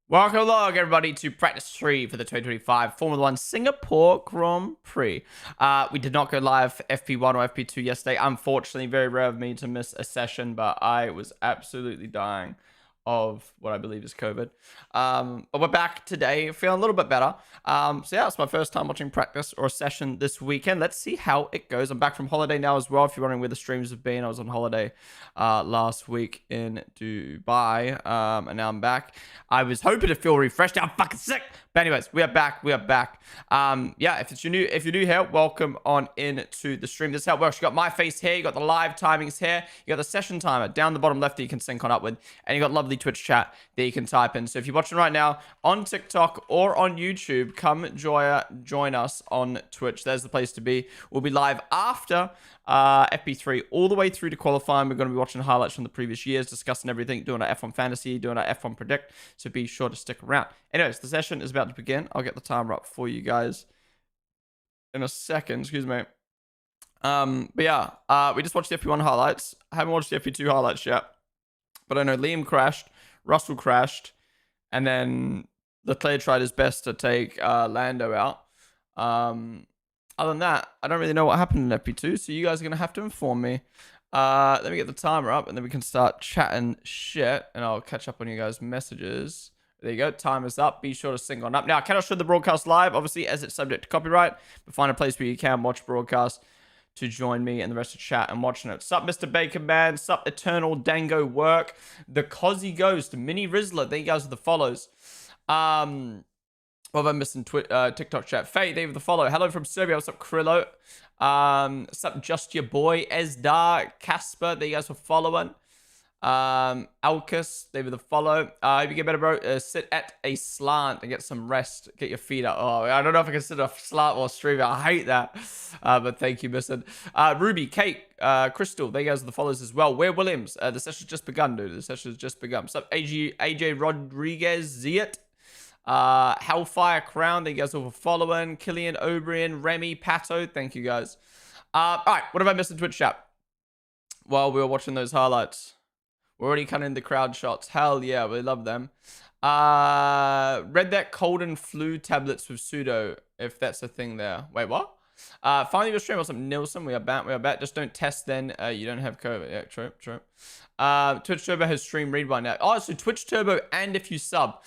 Welcome along, everybody, to practice 3 for the 2025 Formula 1 Singapore Grand Prix. We did not go live for FP1 or FP2 yesterday. Unfortunately, very rare of me to miss a session, but I was absolutely dying of what I believe is COVID. But we're back today, feeling a little bit better. So yeah, it's my first time watching practice or a session this weekend. Let's see how it goes. I'm back from holiday now as well. If you're wondering where the streams have been, I was on holiday last week in Dubai, and now I'm back. I was hoping to feel refreshed. I'm fucking sick. But anyways, we are back. We are back. Yeah, if you're new here, welcome on into the stream. This is how it works. You got my face here. You got the live timings here. You got the session timer down the bottom left that you can sync on up with, and you got lovely Twitch chat that you can type in. So if you're watching right now on TikTok or on YouTube, come join us on Twitch. There's the place to be. We'll be live after FP3 all the way through to qualifying. We're going to be watching highlights from the previous years, discussing everything, doing our F1 fantasy, doing our F1 predict. So be sure to stick around. Anyways, the session is about to begin. I'll get the timer up for you guys in a second. Excuse me. But yeah, we just watched the FP1 highlights. I haven't watched the FP2 highlights yet, but I know Liam crashed, Russell crashed, and then Leclerc tried his best to take Lando out. Other than that, I don't really know what happened in FP2, so you guys are going to have to inform me. Let me get the timer up, and then we can start chatting shit, and I'll catch up on you guys' messages. There you go. Timer's up. Be sure to sync on up. Now, I cannot show the broadcast live, obviously, as it's subject to copyright, but find a place where you can watch broadcast to join me and the rest of chat and watching it. Sup, Mr. Bacon Man. Sup, Eternal Dango Work. The Cozzy Ghost. Mini Rizzler. Thank you guys for the follows. What have I missed in TikTok chat? Faye, thank you for the follow. Hello from Serbia. What's up, Krillo? Sup, Just Your Boy. Esdar. Casper, thank you guys for following. Alcus, thank you for the follow. If you get better, bro, sit at a slant and get some rest. Get your feet up. Oh, I don't know if I can sit a slant while streaming. I hate that. But thank you, Mr. Ruby, Kate, Crystal, they guys are the follows as well. Where Williams, the session's just begun, dude. The session's just begun. What's up, AJ Rodriguez, Ziet, Hellfire Crown, thank you guys all for following. Killian O'Brien, Remy, Pato, thank you guys. All right, what have I missed in Twitch chat while we were watching those highlights? We're already cutting the crowd shots. Hell yeah, we love them. Read that cold and flu tablets with pseudo, if that's a thing there. Wait, what? Finally, your stream. What's up, Nilsson? We are back. We are back. Just don't test then. You don't have COVID. Yeah, true, true. Twitch Turbo has stream read by now. Oh, so Twitch Turbo and if you sub.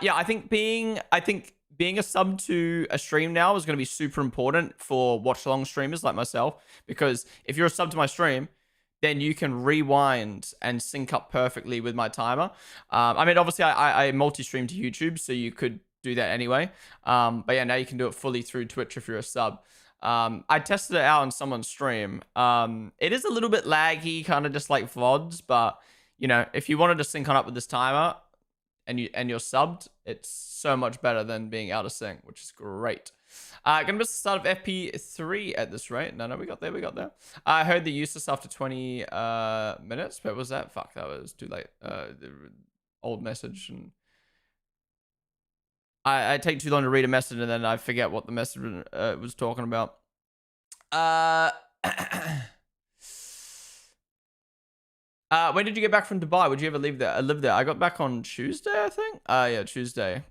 Yeah, I think being a sub to a stream now is going to be super important for watch-along streamers like myself, because if you're a sub to my stream, then you can rewind and sync up perfectly with my timer. I mean, obviously, I multi-stream to YouTube, so you could do that anyway. But yeah, now you can do it fully through Twitch if you're a sub. I tested it out on someone's stream. It is a little bit laggy, kind of just like VODs, but, you know, if you wanted to sync on up with this timer and you're subbed, it's so much better than being out of sync, which is great. Gonna miss the start of FP3 at this rate. No, we got there. I heard the useless after 20 minutes, but was that? Fuck, that was too late. Old message, and I take too long to read a message, and then I forget what the message was talking about. When did you get back from Dubai? Would you ever live there? I got back on Tuesday, I think. Yeah, Tuesday.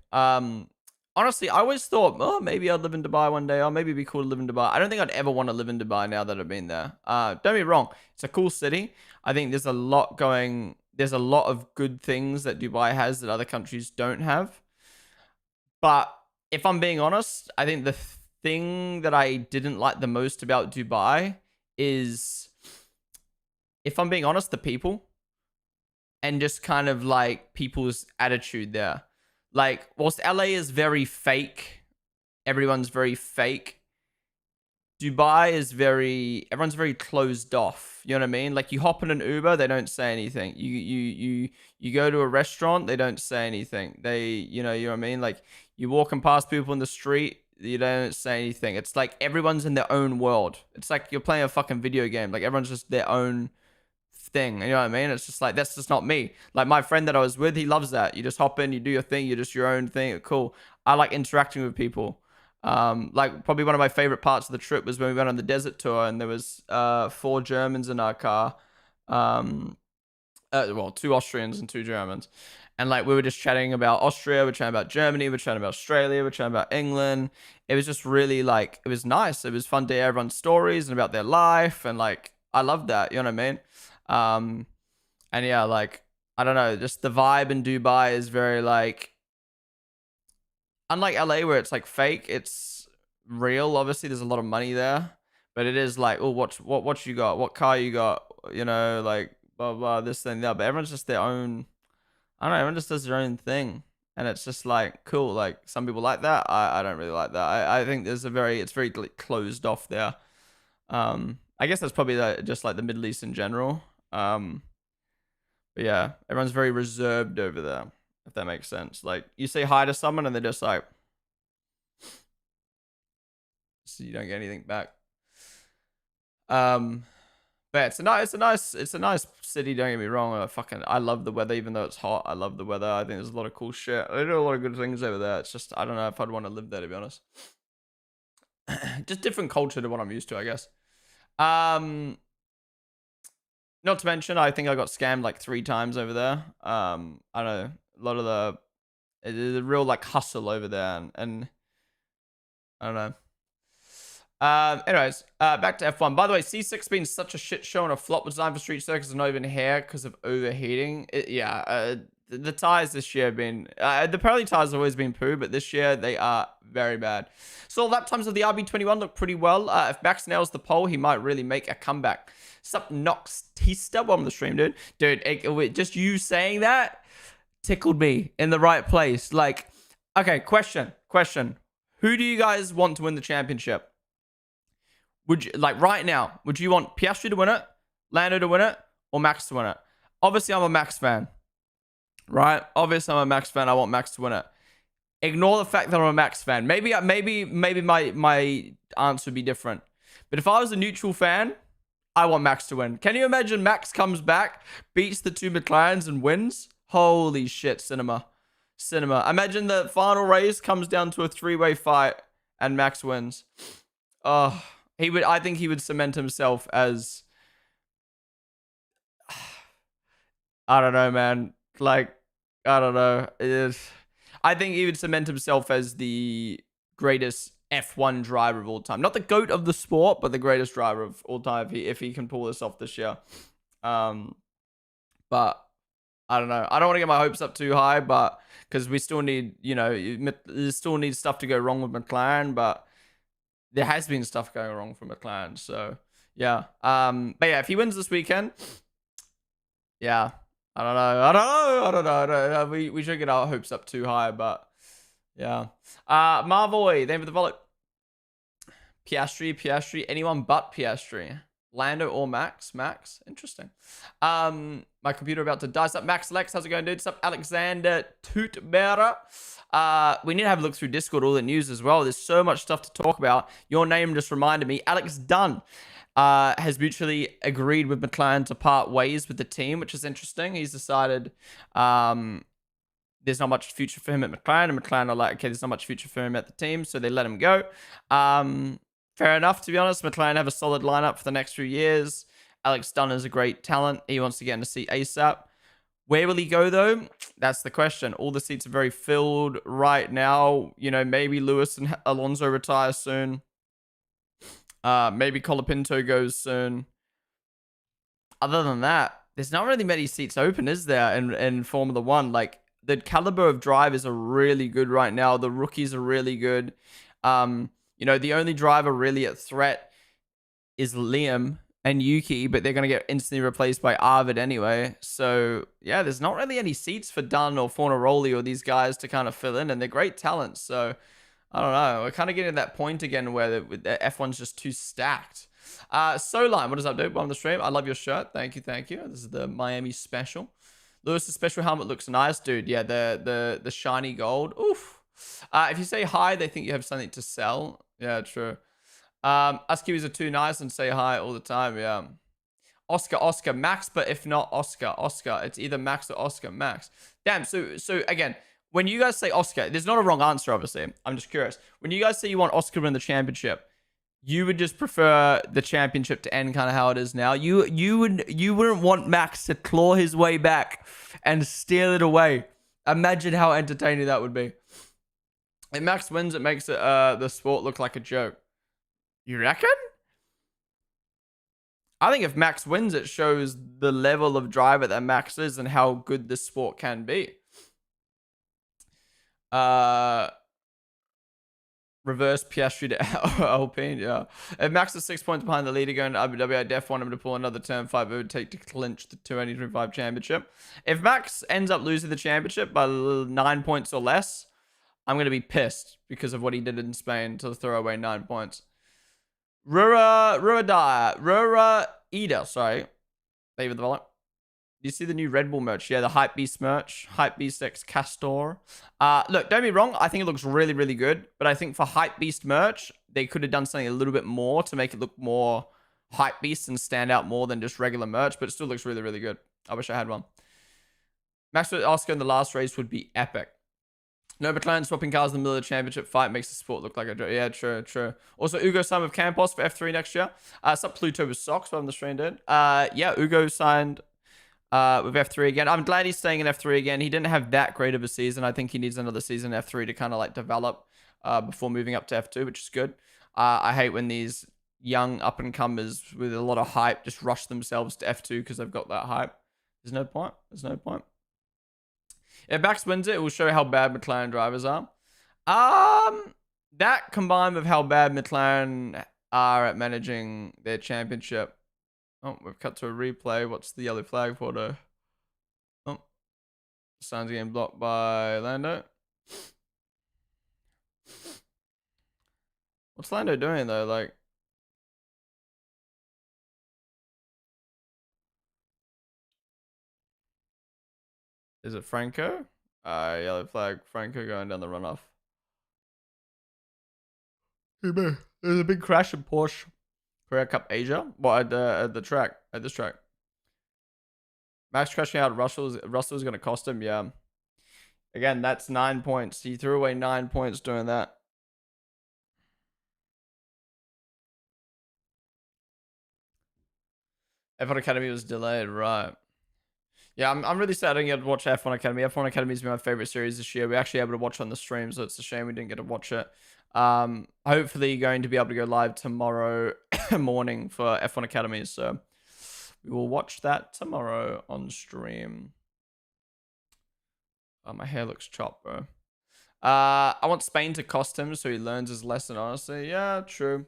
Honestly, I always thought, oh, maybe I'd live in Dubai one day. Or maybe it'd be cool to live in Dubai. I don't think I'd ever want to live in Dubai now that I've been there. Don't be wrong. It's a cool city. I think there's a lot of good things that Dubai has that other countries don't have. But if I'm being honest, I think the thing that I didn't like the most about Dubai is, if I'm being honest, the people. And just kind of like people's attitude there. Like, whilst LA is very fake, everyone's very fake, Dubai is everyone's very closed off. You know what I mean? Like, you hop in an Uber, they don't say anything. You go to a restaurant, they don't say anything. You know what I mean? Like, you walking past people in the street, you don't say anything. It's like everyone's in their own world. It's like you're playing a fucking video game. Like, everyone's just their own thing. You know what I mean? It's just like, that's just not me. Like, my friend that I was with, he loves that. You just hop in, you do your thing, you're just your own thing. Cool. I like interacting with people. Like, probably one of my favorite parts of the trip was when we went on the desert tour, and there was 4 Germans in our car. Well, 2 Austrians and 2 Germans. And like we were just chatting about Austria, we're chatting about Germany, we're chatting about Australia, we're chatting about England. It was just really like, it was nice. It was fun to hear everyone's stories and about their life. And like, I love that. You know what I mean? And yeah, like, I don't know, just the vibe in Dubai is very like, unlike LA where it's like fake, it's real. Obviously, there's a lot of money there, but it is like, oh, what you got? What car you got? You know, like blah blah, this thing that. But everyone's just their own. I don't know. Everyone just does their own thing, and it's just like cool. Like some people like that. I don't really like that. I think it's very like, closed off there. I guess that's probably just like the Middle East in general. But yeah, everyone's very reserved over there, if that makes sense. Like you say hi to someone and they're just like, so you don't get anything back. But it's a nice city. Don't get me wrong. I love the weather, even though it's hot. I love the weather. I think there's a lot of cool shit. They do a lot of good things over there. It's just I don't know if I'd want to live there, to be honest. Just different culture to what I'm used to, I guess. Not to mention, I think I got scammed like 3 times over there. I don't know, a lot of the real like hustle over there, and I don't know. Anyways, back to F1. By the way, C6 being such a shit show and a flop was designed for street circuits and not even here because of overheating. The tires this year have been... the Pirelli tires have always been poo, but this year they are very bad. So lap times of the RB21 look pretty well. If Max nails the pole, he might really make a comeback. Sup, Nox Tista on the stream, dude. Dude, just you saying that tickled me in the right place. Like, okay, question. Who do you guys want to win the championship? Would you, like right now, would you want Piastri to win it, Lando to win it, or Max to win it? Obviously, I'm a Max fan, right? Obviously, I'm a Max fan. I want Max to win it. Ignore the fact that I'm a Max fan. Maybe my answer would be different. But if I was a neutral fan, I want Max to win. Can you imagine Max comes back, beats the 2 McLarens, and wins? Holy shit, cinema. Imagine the final race comes down to a 3-way fight, and Max wins. Oh. I think he would cement himself as, I don't know, man. Like, I don't know. I think he would cement himself as the greatest F1 driver of all time. Not the GOAT of the sport, but the greatest driver of all time if he can pull this off this year. But I don't know. I don't want to get my hopes up too high, but because we still need, there still needs stuff to go wrong with McLaren, but there has been stuff going wrong for McLaren. So, yeah. But yeah, if he wins this weekend, yeah. I don't know. We shouldn't get our hopes up too high, but yeah. Marvoy, thank you for the volley. Piastri. Anyone but Piastri. Lando or Max? Interesting. My computer about to die. Sup, Max Lex? How's it going, dude? Sup, Alexander Tootbearer? We need to have a look through Discord, all the news as well. There's so much stuff to talk about. Your name just reminded me. Alex Dunn has mutually agreed with McLaren to part ways with the team, which is interesting. He's decided there's not much future for him at McLaren, and McLaren are like, okay, there's not much future for him at the team, so they let him go. Fair enough, to be honest. McLaren have a solid lineup for the next few years. Alex Dunn is a great talent. He wants to get in a seat ASAP. Where will he go, though? That's the question. All the seats are very filled right now. Maybe Lewis and Alonso retire soon. Maybe Colapinto goes soon. Other than that, there's not really many seats open, is there, in Formula One? Like, the caliber of drivers are really good right now. The rookies are really good. The only driver really at threat is Liam and Yuki, but they're going to get instantly replaced by Arvid anyway. So, yeah, there's not really any seats for Dunn or Fornaroli or these guys to kind of fill in, and they're great talents. So, I don't know. We're kind of getting to that point again where the F1's just too stacked. Soline, what is up, dude? On the stream. I love your shirt. Thank you. This is the Miami special. Lewis's special helmet looks nice, dude. Yeah, the shiny gold. Oof. If you say hi, they think you have something to sell. Yeah, true. Us Kiwis are too nice and say hi all the time. Yeah. Oscar, Max, but if not Oscar. It's either Max or Oscar, Max. Damn. So again, when you guys say Oscar, there's not a wrong answer, obviously. I'm just curious. When you guys say you want Oscar to win the championship, you would just prefer the championship to end kind of how it is now. You wouldn't want Max to claw his way back and steal it away. Imagine how entertaining that would be. If Max wins, it makes it, the sport look like a joke. You reckon? I think if Max wins, it shows the level of driver that Max is and how good this sport can be. Reverse Piastri to Alpine, yeah. If Max is 6 points behind the leader going to Abu Dhabi, I def want him to pull another turn 5 overtake to clinch the 2025 championship. If Max ends up losing the championship by 9 points or less, I'm going to be pissed because of what he did in Spain to throw away 9 points. Rura Ida, sorry. David the Vollet. Do you see the new Red Bull merch? Yeah, the Hype Beast merch. Hype Beast X Castor. Look, don't get me wrong. I think it looks really, really good. But I think for Hype Beast merch, they could have done something a little bit more to make it look more Hype Beast and stand out more than just regular merch. But it still looks really, really good. I wish I had one. Max Oscar in the last race would be epic. No, McLaren swapping cars in the middle of the championship fight makes the sport look like a joke. Yeah, true, true. Also, Ugo signed with Campos for F3 next year. Sup Pluto with socks, what I'm the stream did. Yeah, Ugo signed with F3 again. I'm glad he's staying in F3 again. He didn't have that great of a season. I think he needs another season in F3 to kind of like develop before moving up to F2, which is good. I hate when these young up-and-comers with a lot of hype just rush themselves to F2 because they've got that hype. There's no point. There's no point. If Max wins it, it will show how bad McLaren drivers are. That combined with how bad McLaren are at managing their championship. Oh, we've cut to a replay. What's the yellow flag for though? Oh, signs getting blocked by Lando. What's Lando doing though? Like, is it Franco? Yellow flag. Franco going down the runoff. There's a big crash in Porsche Carrera Cup Asia. What at the track? At this track. Max crashing out Russell's going to cost him. Yeah. Again, that's 9 points. He threw away 9 points doing that. F1 Academy was delayed, right? Yeah, I'm really sad I didn't get to watch F1 Academy. F1 Academy has been my favorite series this year. We're actually able to watch on the stream, so it's a shame we didn't get to watch it. Hopefully going to be able to go live tomorrow morning for F1 Academy, so we will watch that tomorrow on stream. Oh, my hair looks chopped, bro. I want Spain to cost him so he learns his lesson, honestly. Yeah, true.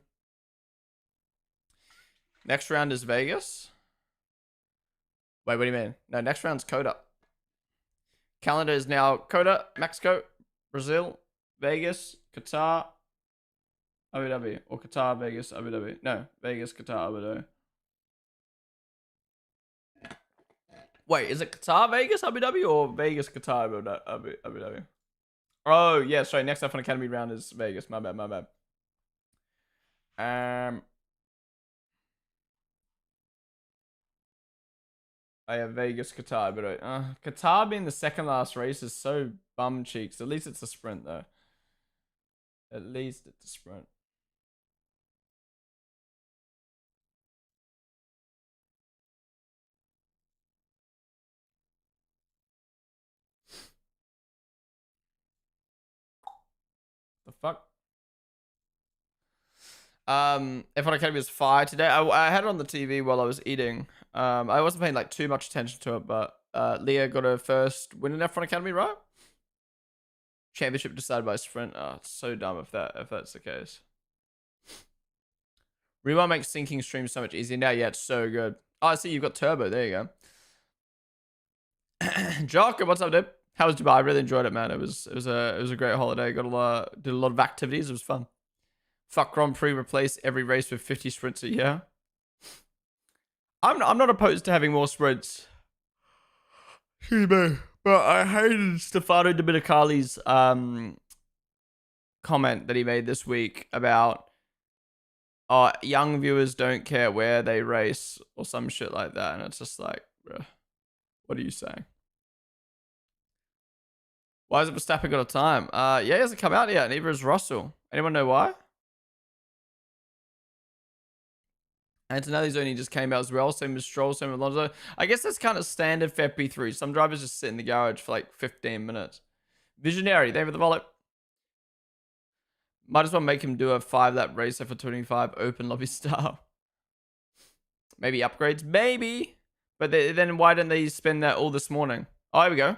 Next round is Vegas. Wait, what do you mean? No, next round's Coda. Calendar is now Coda, Mexico, Brazil, Vegas, Qatar, Abu Dhabi. Or Qatar, Vegas, Abu Dhabi. No, Vegas, Qatar, Abu Dhabi. Wait, is it Qatar, Vegas, Abu Dhabi, or Vegas, Qatar, Abu Dhabi? Oh, yeah, sorry. Next F1 Academy round is Vegas. My bad, my bad. I have Vegas, Qatar, but Qatar being the second last race is so bum cheeks. At least it's a sprint, though. At least it's a sprint. The fuck? F1 Academy was fire today. I had it on the TV while I was eating. I wasn't paying like too much attention to it, but Leah got her first win in F1 Academy, right? Championship decided by sprint. Oh, it's so dumb if that's the case. Rewind makes syncing streams so much easier now. Yeah, it's so good. Oh, I see you've got turbo. There you go. Jock, what's up, dude? How was Dubai? I really enjoyed it, man. It was a great holiday. Did a lot of activities. It was fun. Fuck Grand Prix, replace every race with 50 sprints a year. I'm not opposed to having more sprints. Excuse me. But I hated Stefano Dominicali's comment that he made this week about young viewers don't care where they race or some shit like that. And it's just like, bruh, what are you saying? Why hasn't Verstappen got a time? Yeah, he hasn't come out yet. Neither has Russell. Anyone know why? Antonelli's only just came out as well. Same as Stroll, same with Alonso. I guess that's kind of standard for FP3. Some drivers just sit in the garage for like 15 minutes. Visionary, thank you for the follow. Might as well make him do a 5-lap racer for 25 open lobby style. Maybe upgrades, maybe. But then why didn't they spend that all this morning? Oh, here we go.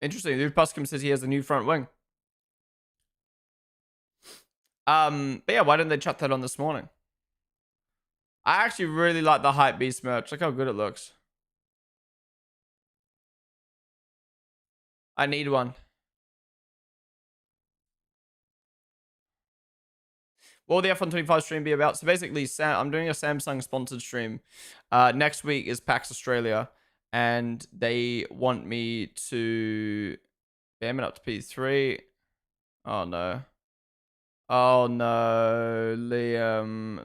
Interesting. Dude Puskum says he has a new front wing. But yeah, why didn't they chuck that on this morning? I actually really like the Hype Beast merch. Look how good it looks. I need one. What will the F125 stream be about? So basically, I'm doing a Samsung sponsored stream. Next week is PAX Australia, and they want me to bam it up to P3. Oh no. Oh no, Liam.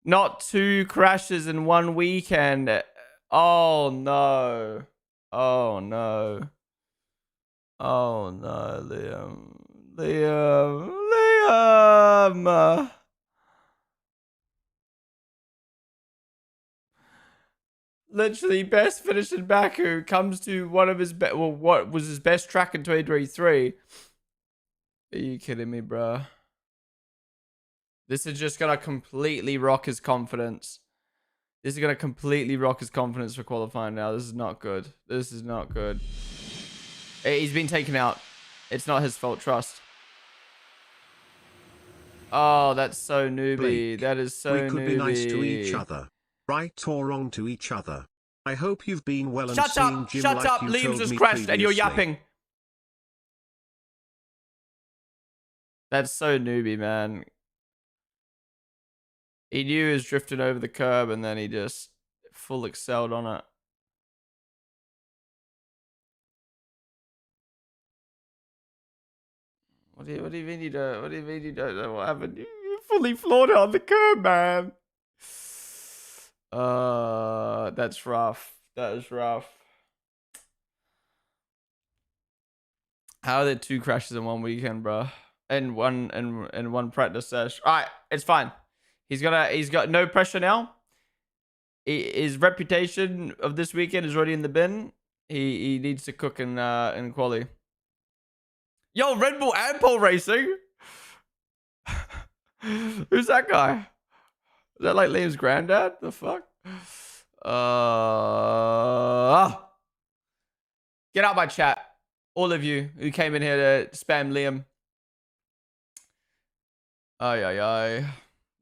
Not 2 crashes in 1 weekend. Oh no. Oh no. Oh no, Liam. Literally best finish in Baku comes to one of his what was his best track in 2023. Are you kidding me, bro? This is just gonna completely rock his confidence. This is gonna completely rock his confidence for qualifying now. This is not good. This is not good. He's been taken out. It's not his fault, trust. Oh, that's so newbie. Blake, that is so newbie. We could be nice to each other. Right or wrong to each other. I hope you've been well and seeing Jim like you told me previously. Shut up! Liam's just crashed and you're yapping. That's so newbie, man. He knew he was drifting over the curb and then he just full excelled on it. What do you mean you don't? What do you mean you don't know what happened? You fully floored it on the curb, man. That's rough. That is rough. How are there 2 crashes in 1 weekend, bro? And one practice session. All right, it's fine. He's got no pressure now. His reputation of this weekend is already in the bin. He needs to cook in quali. Yo, Red Bull and pole racing. Who's that guy? Is that like Liam's granddad? The fuck? Get out my chat. All of you who came in here to spam Liam. Ay.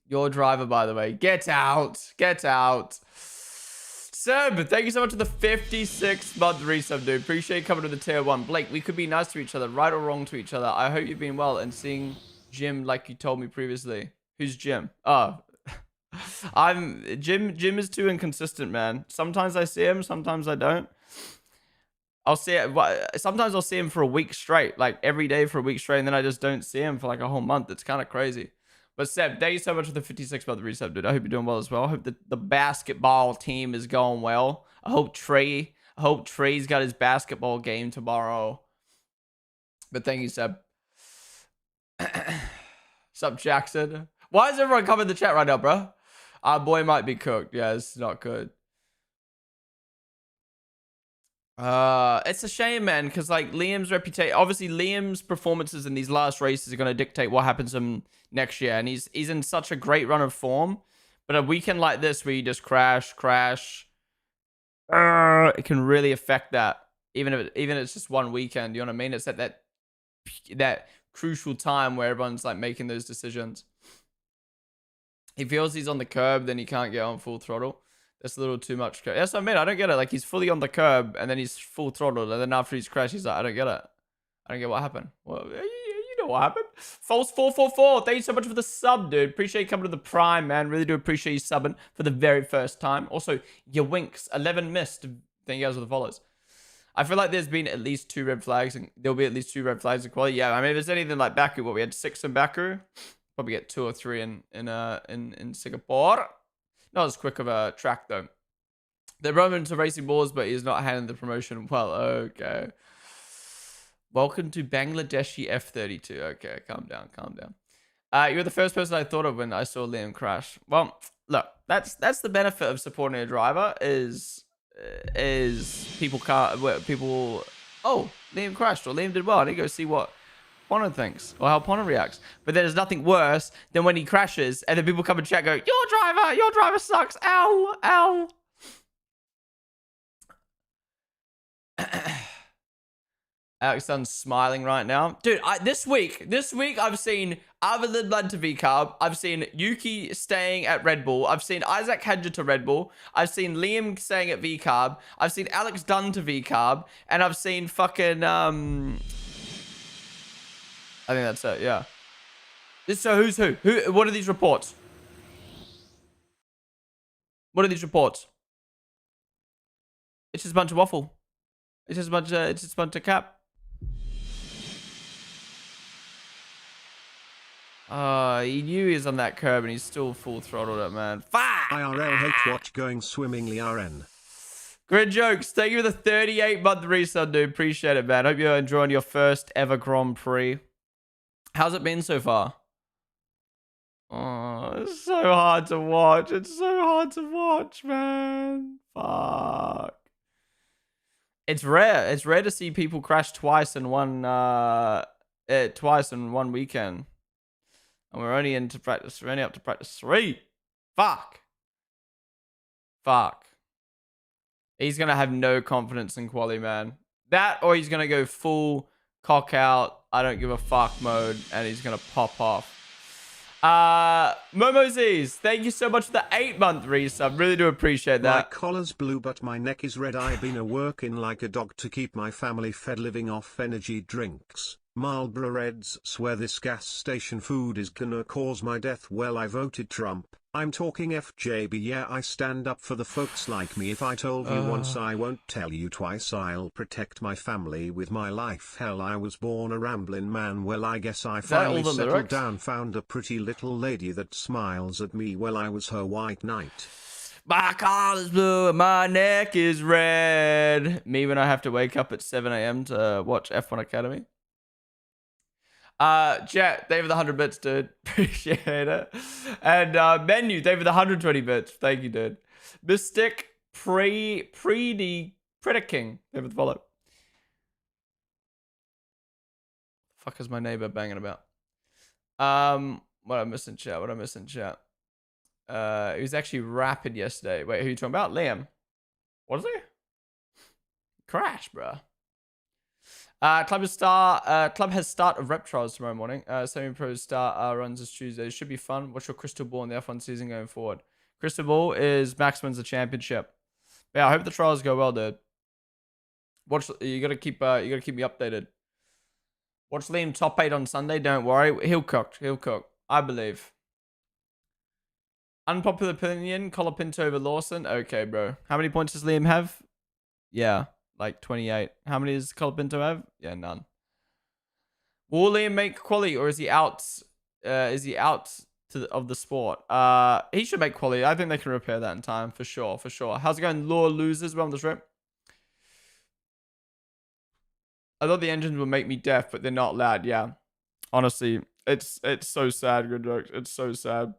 Your driver, by the way. Get out. Get out. Seb, thank you so much for the 56-month resub, dude. Appreciate you coming to the tier 1. Blake, we could be nice to each other, right or wrong to each other. I hope you've been well and seeing Jim like you told me previously. Who's Jim? Oh. Jim is too inconsistent, man. Sometimes I see him, sometimes I don't. Sometimes I'll see him for a week straight, like every day for a week straight, and then I just don't see him for like a whole month. It's kind of crazy. But Seb, thank you so much for the 56-month resub, dude. I hope you're doing well as well. I hope the basketball team is going well. I hope Trey's got his basketball game tomorrow. But thank you, Seb. Sup, Jackson? Why is everyone coming in the chat right now, bro? Our boy might be cooked. Yeah, it's not good. It's a shame, man, because like Liam's reputation, obviously Liam's performances in these last races are going to dictate what happens to him next year, and he's in such a great run of form. But a weekend like this where you just crash, it can really affect that. Even if it's just 1 weekend, you know what I mean? It's at that crucial time where everyone's like making those decisions. He feels he's on the curb, then he can't get on full throttle. That's a little too much. That's what I mean. I don't get it. Like, he's fully on the curb, and then he's full throttled, and then after he's crashed, he's like, I don't get it. I don't get what happened. Well, you know what happened. False 444. Thank you so much for the sub, dude. Appreciate you coming to the Prime, man. Really do appreciate you subbing for the very first time. Also, your winks. 11 missed. Thank you guys for the follows. I feel like there's been at least 2 red flags, and there'll be at least 2 red flags in quality. Yeah, I mean, if it's anything like Baku, what we had 6 in Baku, probably get 2 or 3 in Singapore. Not as quick of a track, though. They're running to racing balls, but he's not handling the promotion well. Okay. Welcome to Bangladeshi F32. Okay, calm down, calm down. You're the first person I thought of when I saw Liam crash. Well, look, that's the benefit of supporting a driver is people can't people. Oh, Liam crashed or Liam did well. I need to go see what Ponden thinks or how Ponden reacts. But there's nothing worse than when he crashes and then people come and chat go, your driver sucks. Ow, ow. Alex Dunn's smiling right now. Dude, this week I've seen Arvid Lindblad to VCarb. I've seen Yuki staying at Red Bull. I've seen Isaac Hedger to Red Bull. I've seen Liam staying at VCarb. I've seen Alex Dunn to VCarb. And I've seen fucking, I think that's it, yeah. So who's who? What are these reports? What are these reports? It's just a bunch of waffle. It's just a bunch of cap. He knew he was on that curb and he's still full throttled it, man. Fuck! IRL watch going swimmingly RN. Grid jokes. Thank you for the 38-month resub, dude. Appreciate it, man. Hope you're enjoying your first ever Grand Prix. How's it been so far? Oh, it's so hard to watch. It's so hard to watch, man. Fuck. It's rare. It's rare to see people crash twice in one weekend. And we're only into practice. We're only up to practice 3. Fuck. He's going to have no confidence in quali, man. That or he's going to go full cock out, I don't give a fuck mode, and he's going to pop off. Momozies, thank you so much for the 8-month resub. Really do appreciate that. My collar's blue, but my neck is red. I've been working like a dog to keep my family fed, living off energy drinks. Marlboro Reds swear this gas station food is gonna cause my death. Well, I voted Trump. I'm talking FJB, yeah, I stand up for the folks like me. If I told you once, I won't tell you twice. I'll protect my family with my life. Hell, I was born a rambling man. Well, I guess I finally settled down, found a pretty little lady that smiles at me. Well, I was her white knight. My collar's blue and my neck is red. Me when I have to wake up at 7 a.m. to watch F1 Academy. Jet, David the 100 bits, dude. Appreciate it. And Menu, David the 120 bits. Thank you, dude. Mystic King, David the follow. Fuck is my neighbor banging about? What I'm missing, chat. He was actually rapping yesterday. Wait, who are you talking about? Liam. What is he? Crash, bruh. Club has start of rep trials tomorrow morning. Semi-pro start runs this Tuesday. It should be fun. What's your crystal ball in the F1 season going forward? Crystal ball is Max wins the championship. But yeah, I hope the trials go well, dude. You gotta keep me updated. Watch Liam top 8 on Sunday. Don't worry, he'll cook. I believe. Unpopular opinion: Colapinto over Lawson. Okay, bro. How many points does Liam have? Yeah. Like 28. How many does Colapinto have? Yeah, none. Will Liam make quali or is he out? Of the sport? He should make quali. I think they can repair that in time for sure. How's it going, Law Losers? We're on this rip. I thought the engines would make me deaf, but they're not loud. Yeah, honestly, it's so sad. Good jokes. It's so sad.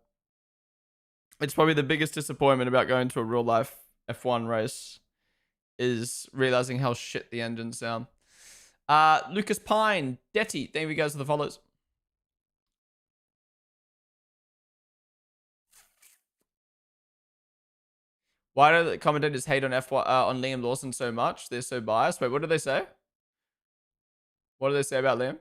It's probably the biggest disappointment about going to a real life F1 race. Is realizing how shit the engines sound. Lucas Pine, Detty, thank you guys for the follows. Why do the commentators hate on F1 on Liam Lawson so much? They're so biased. Wait, what did they say? What did they say about Liam?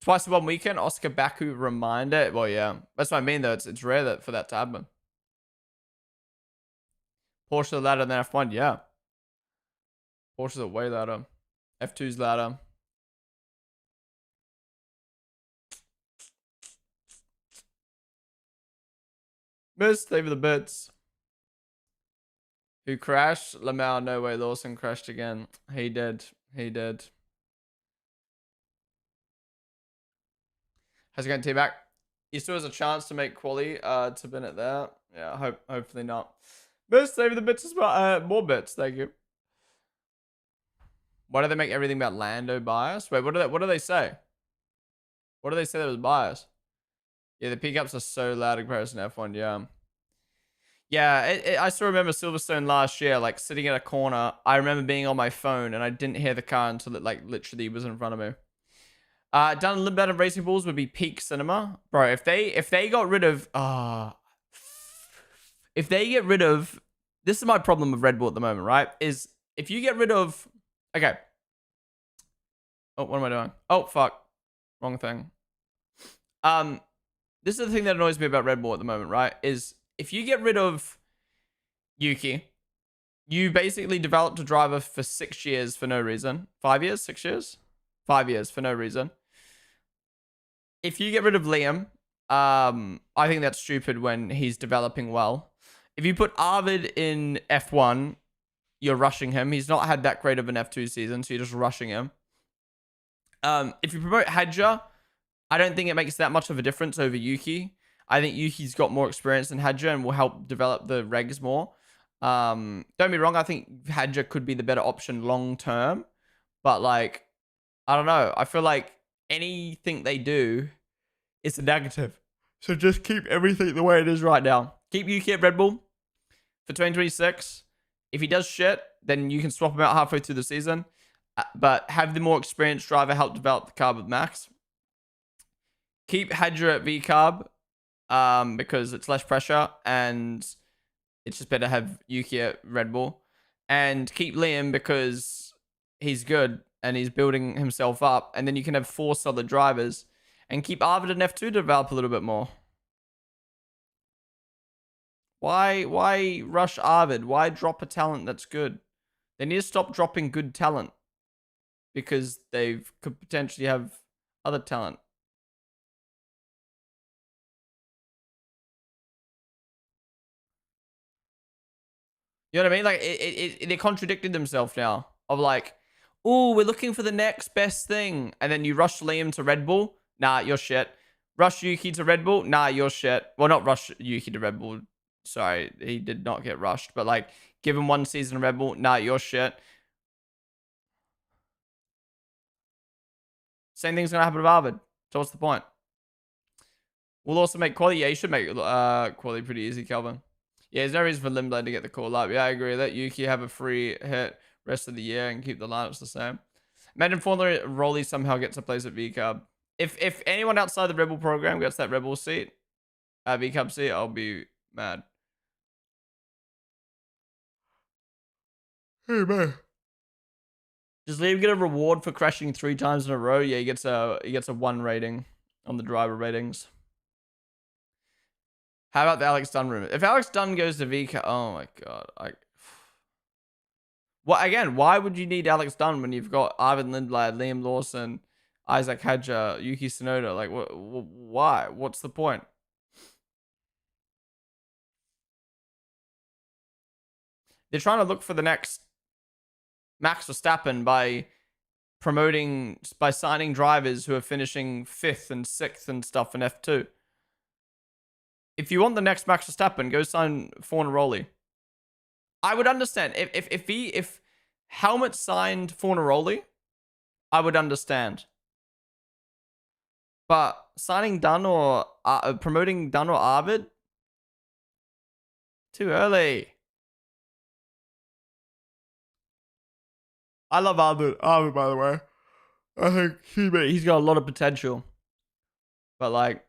Twice in one weekend, Oscar Baku reminder. Well, yeah, that's what I mean though. It's rare for that to happen. Porsche louder than F1, yeah. Porsche's are way louder. F2's louder. Miss, thank you for the bits. Who crashed? Lamau, no way. Lawson crashed again. He did. How's it going, T-Back? He still has a chance to make quali to win it there. Yeah, hopefully not. Miss, thank you for the bits as well. More bits, thank you. Why do they make everything about Lando bias? Wait, what do they say? What do they say that was bias? Yeah, the pickups are so loud in comparison to F1. Yeah. Yeah, I still remember Silverstone last year, like sitting at a corner. I remember being on my phone and I didn't hear the car until it like literally was in front of me. Done a little bit of racing balls would be peak cinema, bro. If they got rid of if they get rid of, this is my problem with Red Bull at the moment, right? Is if you get rid of, okay. Oh, what am I doing? Oh fuck, wrong thing. This is the thing that annoys me about Red Bull at the moment, right? Is if you get rid of Yuki, you basically developed a driver for 6 years for no reason. 5 years? 6 years? 5 years for no reason. If you get rid of Liam, I think that's stupid when he's developing well. If you put Arvid in F1, you're rushing him. He's not had that great of an F2 season, so you're just rushing him. If you promote Hadja, I don't think it makes that much of a difference over Yuki. I think Yuki's got more experience than Hadja and will help develop the regs more. Don't be wrong, I think Hadja could be the better option long term. But like, I don't know. I feel like anything they do is a negative. So just keep everything the way it is right now. Keep Yuki at Red Bull for 2026. If he does shit, then you can swap him out halfway through the season. But have the more experienced driver help develop the car with Max. Keep Hadja at VCarb because it's less pressure and it's just better to have Yuki at Red Bull. And keep Liam because he's good and he's building himself up. And then you can have 4 solid drivers. And keep Arvid and F2 to develop a little bit more. Why rush Arvid? Why drop a talent that's good? They need to stop dropping good talent. Because they could potentially have other talent. You know what I mean? Like, they contradicted themselves now. Of like, oh, we're looking for the next best thing. And then you rush Liam to Red Bull. Nah, you're shit. Rush Yuki to Red Bull. Nah, you're shit. Well, not rush Yuki to Red Bull. Sorry, he did not get rushed. But like, give him 1 season of Red Bull. Nah, you're shit. Same thing's going to happen with Arvid. So what's the point? We'll also make quality. Yeah, you should make quality pretty easy, Calvin. Yeah, there's no reason for Limblade to get the call up. Yeah, I agree. Let Yuki have a free hit rest of the year and keep the lineups the same. Imagine Formula Rolly somehow gets a place at VCub. If anyone outside the Rebel program gets that Rebel seat, VCub seat, I'll be mad. Hey man. Does Liam get a reward for crashing 3 times in a row? Yeah, he gets a 1 rating on the driver ratings. How about the Alex Dunn rumor? If Alex Dunn goes to VCub, oh my god, again, why would you need Alex Dunn when you've got Arvid Lindblad, Liam Lawson, Isaac Hadja, Yuki Tsunoda? Like, why? What's the point? They're trying to look for the next Max Verstappen by signing drivers who are finishing 5th and 6th and stuff in F2. If you want the next Max Verstappen, go sign Fornaroli. I would understand if Helmet signed Fornaroli, I would understand. But signing Dunn or promoting Dunn or Arvid, too early. I love Arvid, by the way. I think he's got a lot of potential. But like,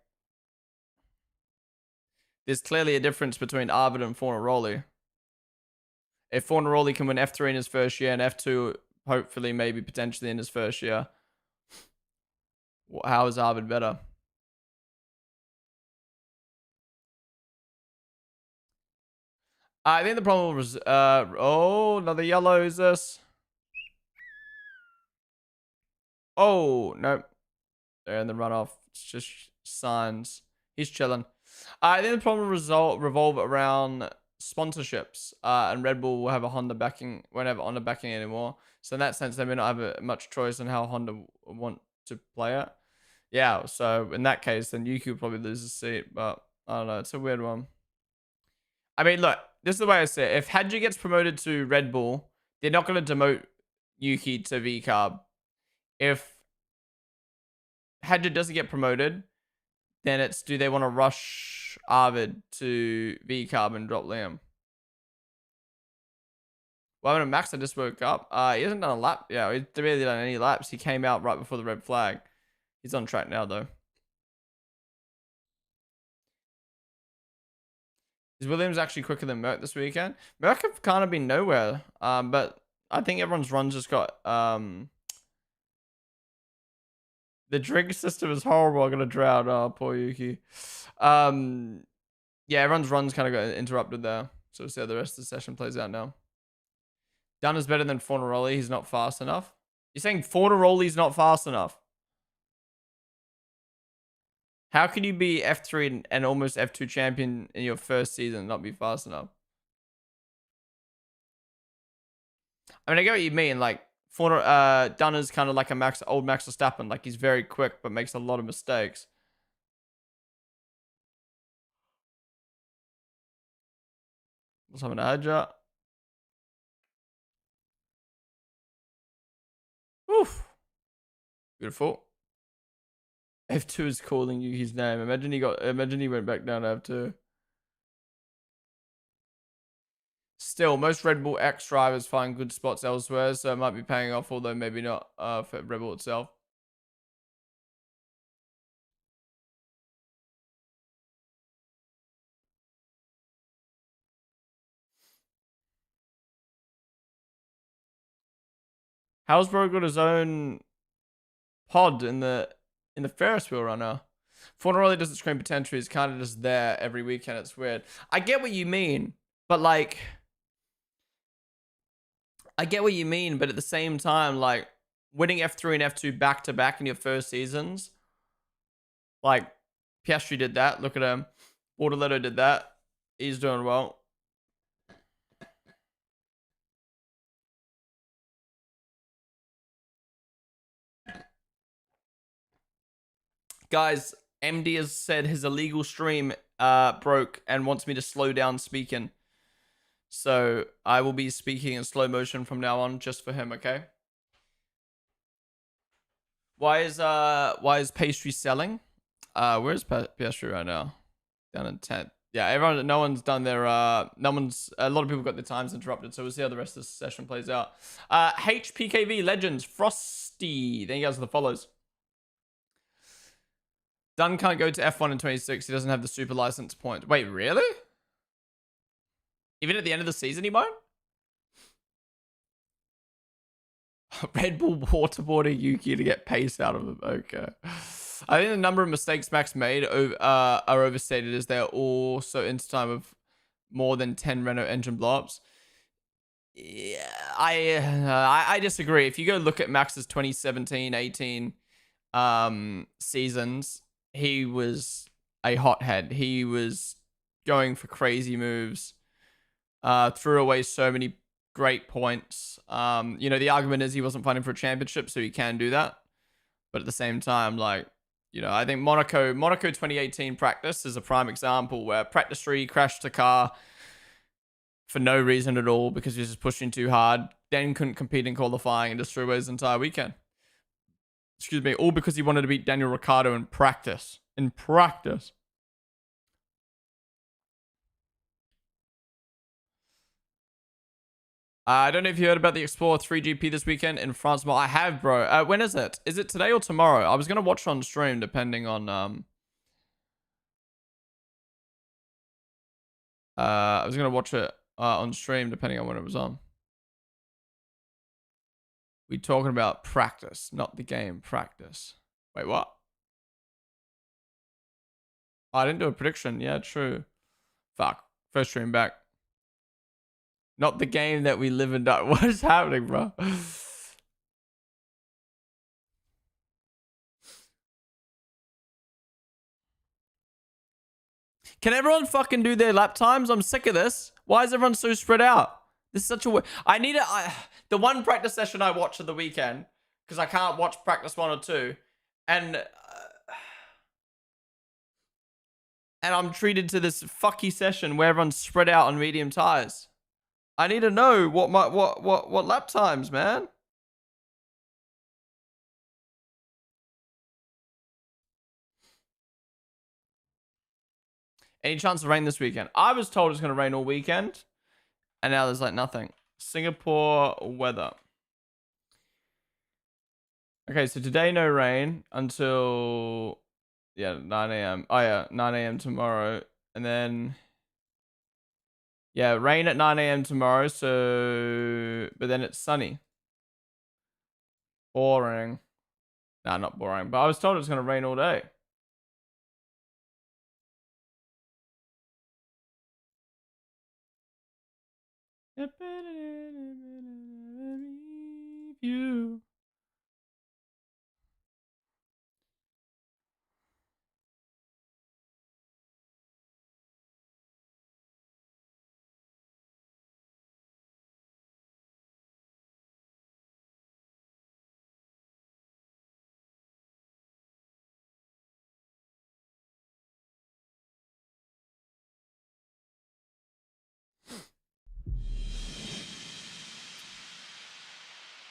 there's clearly a difference between Arvid and Fornaroli. If Fornaroli can win F3 in his first year and F2, hopefully, maybe potentially in his first year, how is Arvid better? I think the problem was, oh, another yellow. Is this? Oh, no. They're in the runoff. It's just signs. He's chilling. I think the problem revolve around sponsorships. And Red Bull will have a Honda backing, won't have Honda backing anymore. So in that sense, they may not have much choice on how Honda want to play it. Yeah, so in that case, then Yuki will probably lose his seat. But I don't know. It's a weird one. I mean, look, this is the way I say it. If Hadji gets promoted to Red Bull, they're not going to demote Yuki to V carb. If Hadja doesn't get promoted, then it's do they want to rush Arvid to V carb and drop Liam? Well, when Max, I just woke up. He hasn't done a lap. Yeah, he's barely done any laps. He came out right before the red flag. He's on track now, though. Is Williams actually quicker than Merck this weekend? Merck have kind of been nowhere. But I think everyone's runs just got the drink system is horrible. I'm gonna drown. Oh, poor Yuki. Yeah, everyone's runs kind of got interrupted there. So we'll see how the rest of the session plays out now. Dunn is better than Fornaroli. He's not fast enough. You're saying Fornaroli's not fast enough? How can you be F3 and almost F2 champion in your first season and not be fast enough? I mean, I get what you mean. Like, Dunn is kind of like a old Max Verstappen. Like, he's very quick, but makes a lot of mistakes. What's happening to Hadja? Oof. Beautiful. F2 is calling you his name. Imagine he went back down to F2. Still, most Red Bull X drivers find good spots elsewhere, so it might be paying off, although maybe not for Red Bull itself. How's bro got his own pod in the Ferris wheel right now? Fortnite doesn't scream potential. He's kind of just there every weekend. It's weird. I get what you mean, but like, I get what you mean, but at the same time, like, winning F3 and F2 back to back in your first seasons, like, Piastri did that. Look at him. Bortoletto did that. He's doing well. Guys, MD has said his illegal stream broke and wants me to slow down speaking. So I will be speaking in slow motion from now on just for him, okay? Why is pastry selling? Where's pastry right now? Down in 10th. Yeah, no one's done their a lot of people got their times interrupted, so we'll see how the rest of the session plays out. HPKV Legends, Frosty. Thank you guys for the follows. Dunn can't go to F1 in 26. He doesn't have the super license point. Wait, really? Even at the end of the season, he won't? Red Bull waterboarding Yuki to get pace out of him. Okay. I think the number of mistakes Max made are overstated, as they're all so into time of more than 10 Renault engine blowups. Yeah, I disagree. If you go look at Max's 2017-18 seasons, he was a hothead. He was going for crazy moves. Threw away so many great points. You know, the argument is he wasn't fighting for a championship, so he can do that. But at the same time, like, you know, I think Monaco 2018 practice is a prime example where practice 3 crashed the car for no reason at all because he was just pushing too hard. Then couldn't compete in qualifying and just threw away his entire weekend. Excuse me, all because he wanted to beat Daniel Ricciardo in practice. In practice. I don't know if you heard about the Explorer 3GP this weekend in France. Well, I have, bro. When is it? Is it today or tomorrow? I was going to watch it on stream, depending on... I was going to watch it on stream, depending on when it was on. We're talking about practice, not the game. Practice. Wait, what? Oh, I didn't do a prediction. Yeah, true. Fuck. First stream back. Not the game that we live and die. What is happening, bro? Can everyone fucking do their lap times? I'm sick of this. Why is everyone so spread out? This is such a... I need the one practice session I watch of the weekend, because I can't watch practice 1 or 2, and I'm treated to this fucky session where everyone's spread out on medium tires. I need to know what lap times, man. Any chance of rain this weekend? I was told it's going to rain all weekend, and now there's like nothing. Singapore weather. Okay, so today no rain until 9 a.m. Oh yeah, 9 a.m. tomorrow, and then rain at 9 a.m. tomorrow. So, but then it's sunny. Boring. Nah, not boring. But I was told it's gonna rain all day. You.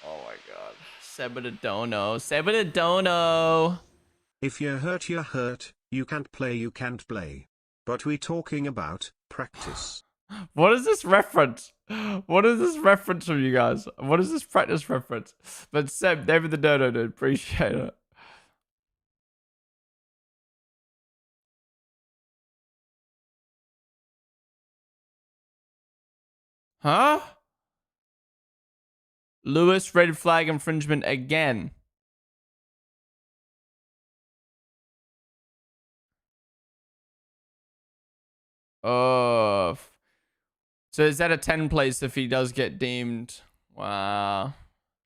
Oh my god. Sebadadono. Sebadadono. If you're hurt, you're hurt. You can't play, you can't play. But we talking about practice. What is this reference? What is this reference from you guys? What is this practice reference? But Seb, David the Dodo, dude. Appreciate it. Huh? Lewis, red flag infringement again. Oh. So is that a 10 place if he does get deemed? Wow.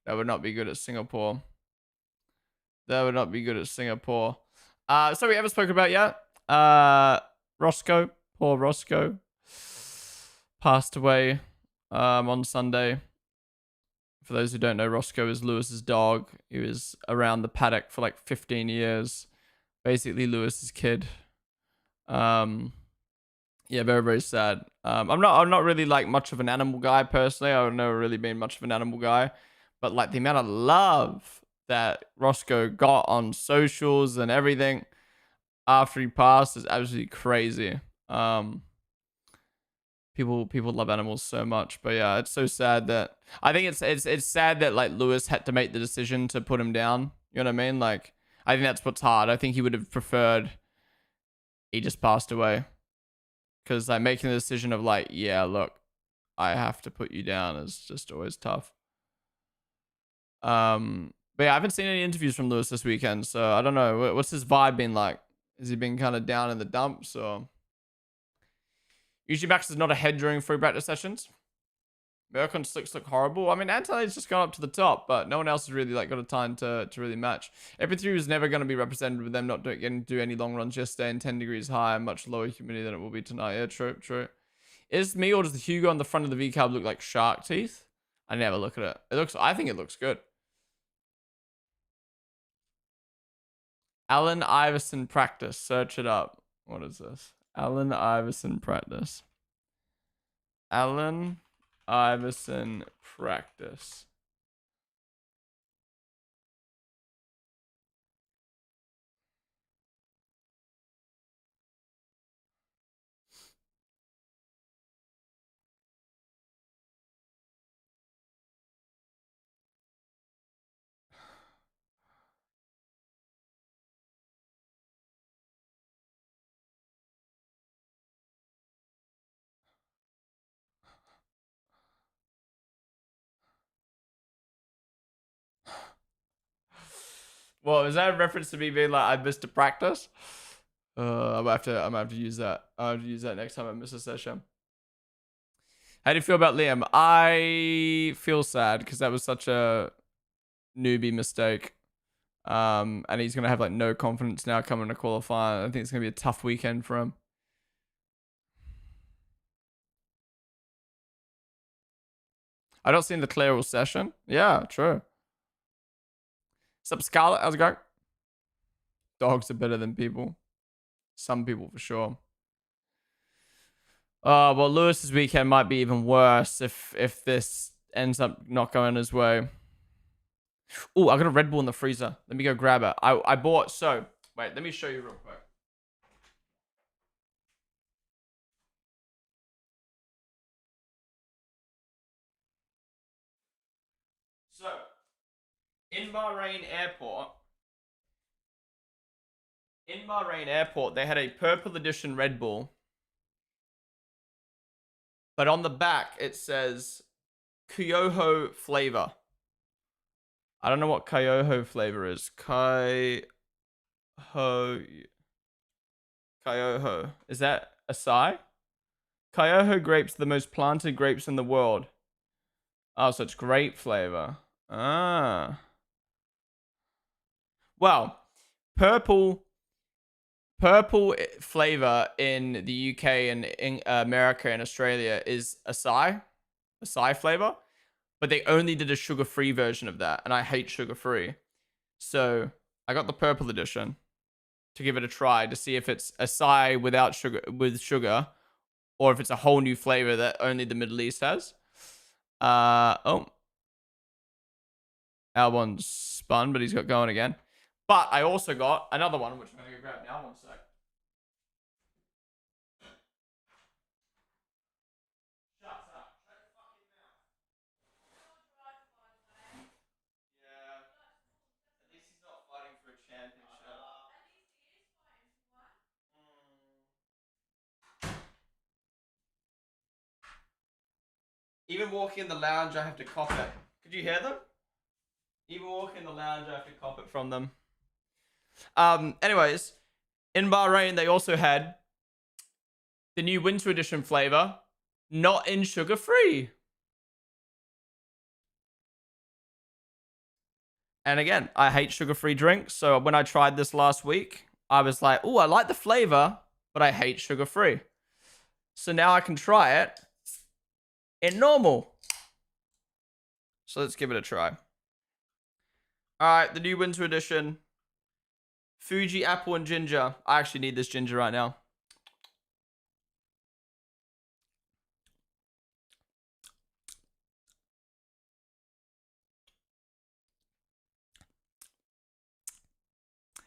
That would not be good at Singapore. That would not be good at Singapore. So we haven't spoken about yet. Roscoe. Poor Roscoe. Passed away on Sunday. For those who don't know, Roscoe is Lewis's dog. He was around the paddock for like 15 years. Basically Lewis's kid. Yeah, very, very sad. I'm not really like much of an animal guy personally. I've never really been much of an animal guy, but like the amount of love that Roscoe got on socials and everything after he passed is absolutely crazy. People love animals so much, but yeah, it's so sad that I think it's sad that like Lewis had to make the decision to put him down. You know what I mean? Like I think that's what's hard. I think he would have preferred he just passed away. Because like making the decision of like, yeah, look, I have to put you down is just always tough. But yeah, I haven't seen any interviews from Lewis this weekend, so I don't know. What's his vibe been like? Has he been kind of down in the dumps or? Usually Max is not ahead during free practice sessions. Mercon slicks look horrible. I mean, Antonelli's just gone up to the top, but no one else has really like got a time to really match. MP3 was never going to be represented with them not getting to do any long runs yesterday and 10 degrees higher, much lower humidity than it will be tonight. Yeah, true. Is me or does the Hugo on the front of the V-carb look like shark teeth? I never look at it. I think it looks good. Allen Iverson practice. Search it up. What is this? Allen Iverson practice. Allen Iverson practice. Well, is that a reference to me being like I missed a practice? I'm gonna have to use that. I'll have to use that next time I miss a session. How do you feel about Liam? I feel sad because that was such a newbie mistake. And he's gonna have like no confidence now coming to qualify. I think it's gonna be a tough weekend for him. I don't see in the clear session. Yeah, true. Sup, Scarlet? How's it going? Dogs are better than people. Some people for sure. Well, Lewis's weekend might be even worse if this ends up not going his way. Oh, I got a Red Bull in the freezer. Let me go grab it. I bought, so, wait, let me show you real quick. In Bahrain Airport, they had a purple edition Red Bull, but on the back it says Kyoho flavor. I don't know what Kyoho flavor is. Kyoho. Is that acai? Kyoho grapes, the most planted grapes in the world. Oh, so it's grape flavor. Ah. Well, purple flavor in the UK and in America and Australia is acai flavor, but they only did a sugar-free version of that, and I hate sugar-free. So I got the purple edition to give it a try to see if it's acai without sugar, or if it's a whole new flavor that only the Middle East has. Oh, Albon's spun, but he's got going again. But I also got another one, which I'm going to go grab now. One sec. Shut up. Shut your fucking mouth. Yeah. At least he's not fighting for a championship. Even walking in the lounge, I have to cop it. Could you hear them? Even walking in the lounge, I have to cop it from them. Anyways, in Bahrain, they also had the new winter edition flavor, not in sugar-free. And again, I hate sugar-free drinks. So when I tried this last week, I was like, oh, I like the flavor, but I hate sugar-free. So now I can try it in normal. So let's give it a try. All right, the new winter edition. Fuji apple and ginger. I actually need this ginger right now.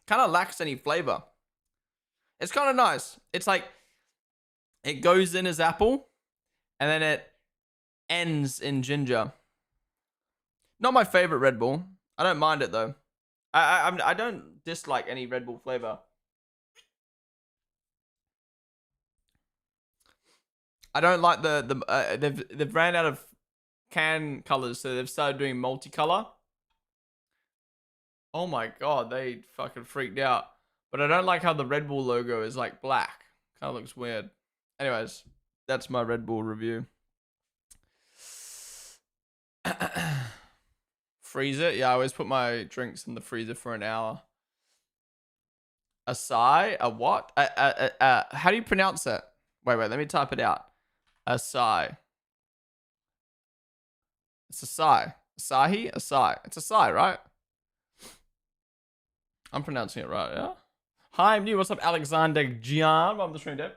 Kind of lacks any flavor. It's kind of nice. It's like it goes in as apple and then it ends in ginger. Not my favorite Red Bull. I don't mind it though. I don't dislike any Red Bull flavor. I don't like they've ran out of can colors, so they've started doing multicolor. Oh my god, they fucking freaked out. But I don't like how the Red Bull logo is like black. Kind of looks weird. Anyways, that's my Red Bull review. Freezer? Yeah, I always put my drinks in the freezer for an hour. Acai? A what? How do you pronounce it? Wait, let me type it out. Acai. It's acai. Asahi? Acai. It's acai, right? I'm pronouncing it right, yeah? Hi, I'm new. What's up, Alexander Gian? Welcome to the stream, Dave.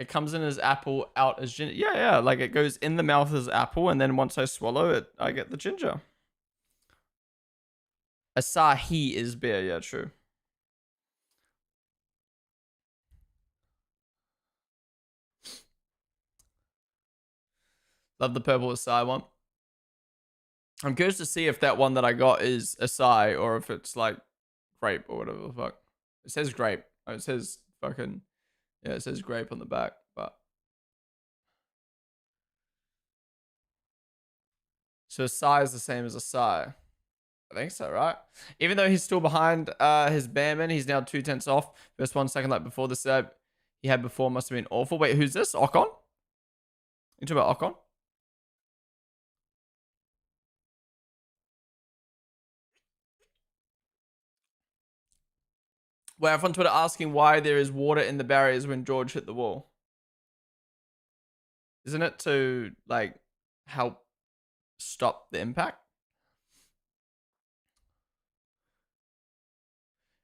It comes in as apple, out as ginger. Yeah. Like it goes in the mouth as apple, and then once I swallow it, I get the ginger. Asahi is beer. Yeah, true. Love the purple acai one. I'm curious to see if that one that I got is acai or if it's like grape or whatever the fuck. It says grape. Oh, it says fucking... Yeah, it says grape on the back, but... So acai is the same as acai. I think so, right? Even though he's still behind his Bearman, he's now 2/10 off. First 1 second like before the serve he had before must have been awful. Wait, who's this? Ocon? You talking about Ocon? Where everyone's Twitter asking why there is water in the barriers when George hit the wall. Isn't it to like help stop the impact?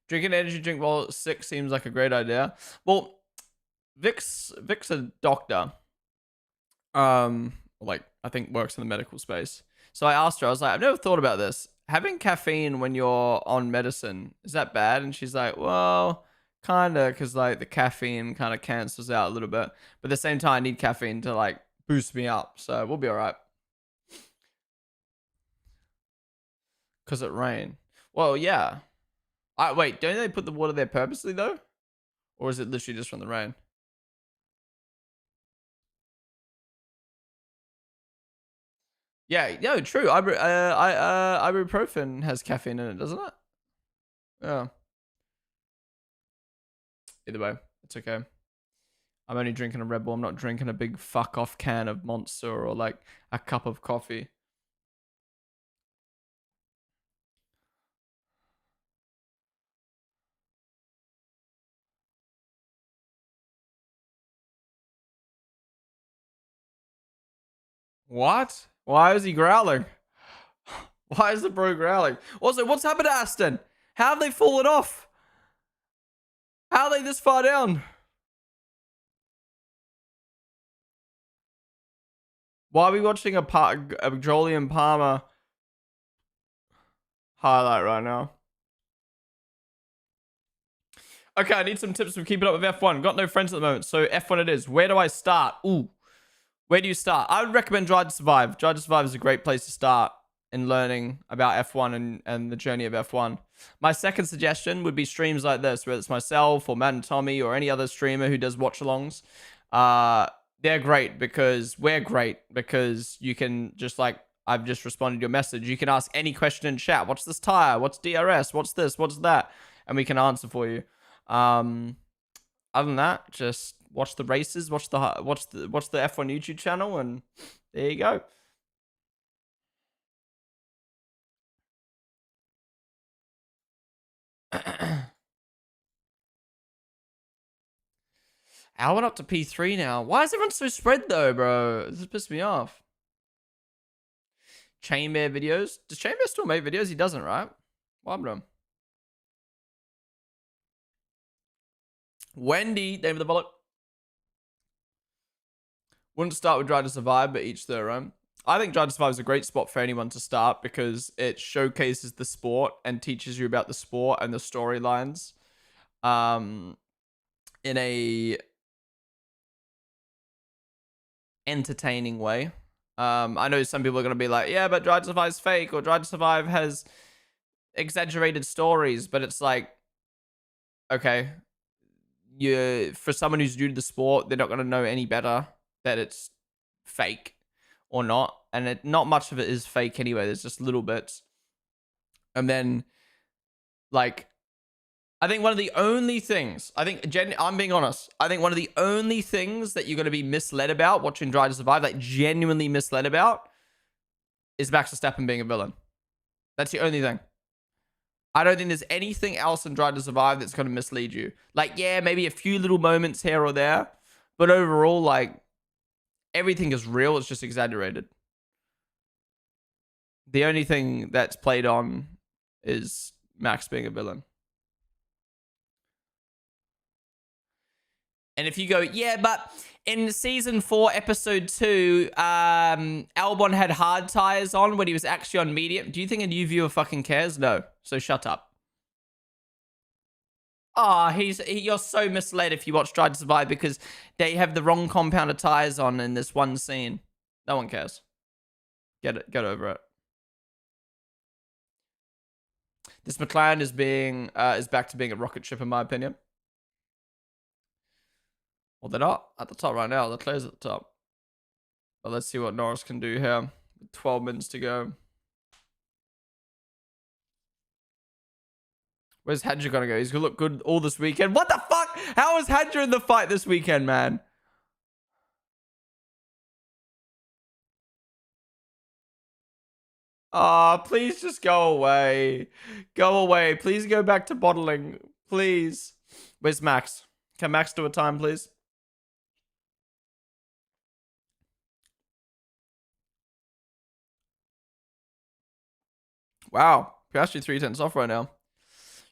Drinking energy drink while sick seems like a great idea. Well, Vic's a doctor. Like I think works in the medical space. So I asked her, I was like, I've never thought about this. Having caffeine when you're on medicine, is that bad? And she's like, well, kinda, because like the caffeine kind of cancels out a little bit. But at the same time, I need caffeine to like boost me up. So we'll be all right. Because it rained. Well, yeah. Wait, don't they put the water there purposely, though? Or is it literally just from the rain? Yeah, no, true. Ibuprofen has caffeine in it, doesn't it? Yeah. Either way, it's okay. I'm only drinking a Red Bull. I'm not drinking a big fuck off can of Monster or like a cup of coffee. What? Why is he growling? Why is the bro growling? Also, what's happened to Aston? How have they fallen off? How are they this far down? Why are we watching a Julian Palmer highlight right now? Okay, I need some tips for keeping up with F1. Got no friends at the moment, so F1 it is. Where do I start? Ooh, where do you start? I would recommend Drive to Survive. Drive to Survive is a great place to start in learning about F1 and the journey of F1. My second suggestion would be streams like this, whether it's myself or Matt and Tommy or any other streamer who does watch-alongs. They're great because we're great because you can just like, I've just responded to your message. You can ask any question in chat. What's this tire? What's DRS? What's this? What's that? And we can answer for you. Other than that, just watch the races, watch the F1 YouTube channel, and there you go. I went up to P3 now. Why is everyone so spread though, bro? This has pissed me off. Chainbear videos. Does Chainbear still make videos? He doesn't, right? What happened to him? Wendy, David the Bullet. Wouldn't start with Drive to Survive, but each their own. I think Drive to Survive is a great spot for anyone to start because it showcases the sport and teaches you about the sport and the storylines in a entertaining way. I know some people are going to be like, yeah, but Drive to Survive is fake or Drive to Survive has exaggerated stories, but it's like, okay, for someone who's new to the sport, they're not going to know any better that it's fake or not. And not much of it is fake anyway. There's just little bits. And then, like, I think one of the only things, I'm being honest, I think one of the only things that you're going to be misled about watching Drive to Survive, like genuinely misled about, is Max Verstappen being a villain. That's the only thing. I don't think there's anything else in Drive to Survive that's going to mislead you. Like, yeah, maybe a few little moments here or there, but overall, like, everything is real. It's just exaggerated. The only thing that's played on is Max being a villain. And if you go, yeah, but in season 4, episode 2, Albon had hard tires on when he was actually on medium. Do you think a new viewer fucking cares? No. So shut up. Ah, you're so misled if you watch Drive to Survive because they have the wrong compound of tires on in this one scene. No one cares. Get over it. This McLaren is back to being a rocket ship in my opinion. Well, they're not at the top right now. Leclerc's at the top. But let's see what Norris can do here. 12 minutes to go. Where's Hadger gonna go? He's gonna look good all this weekend. What the fuck? How is Hadger in the fight this weekend, man? Ah, oh, please just go away. Go away. Please go back to bottling. Please. Where's Max? Can Max do a time, please? Wow. Piastri 310's off right now.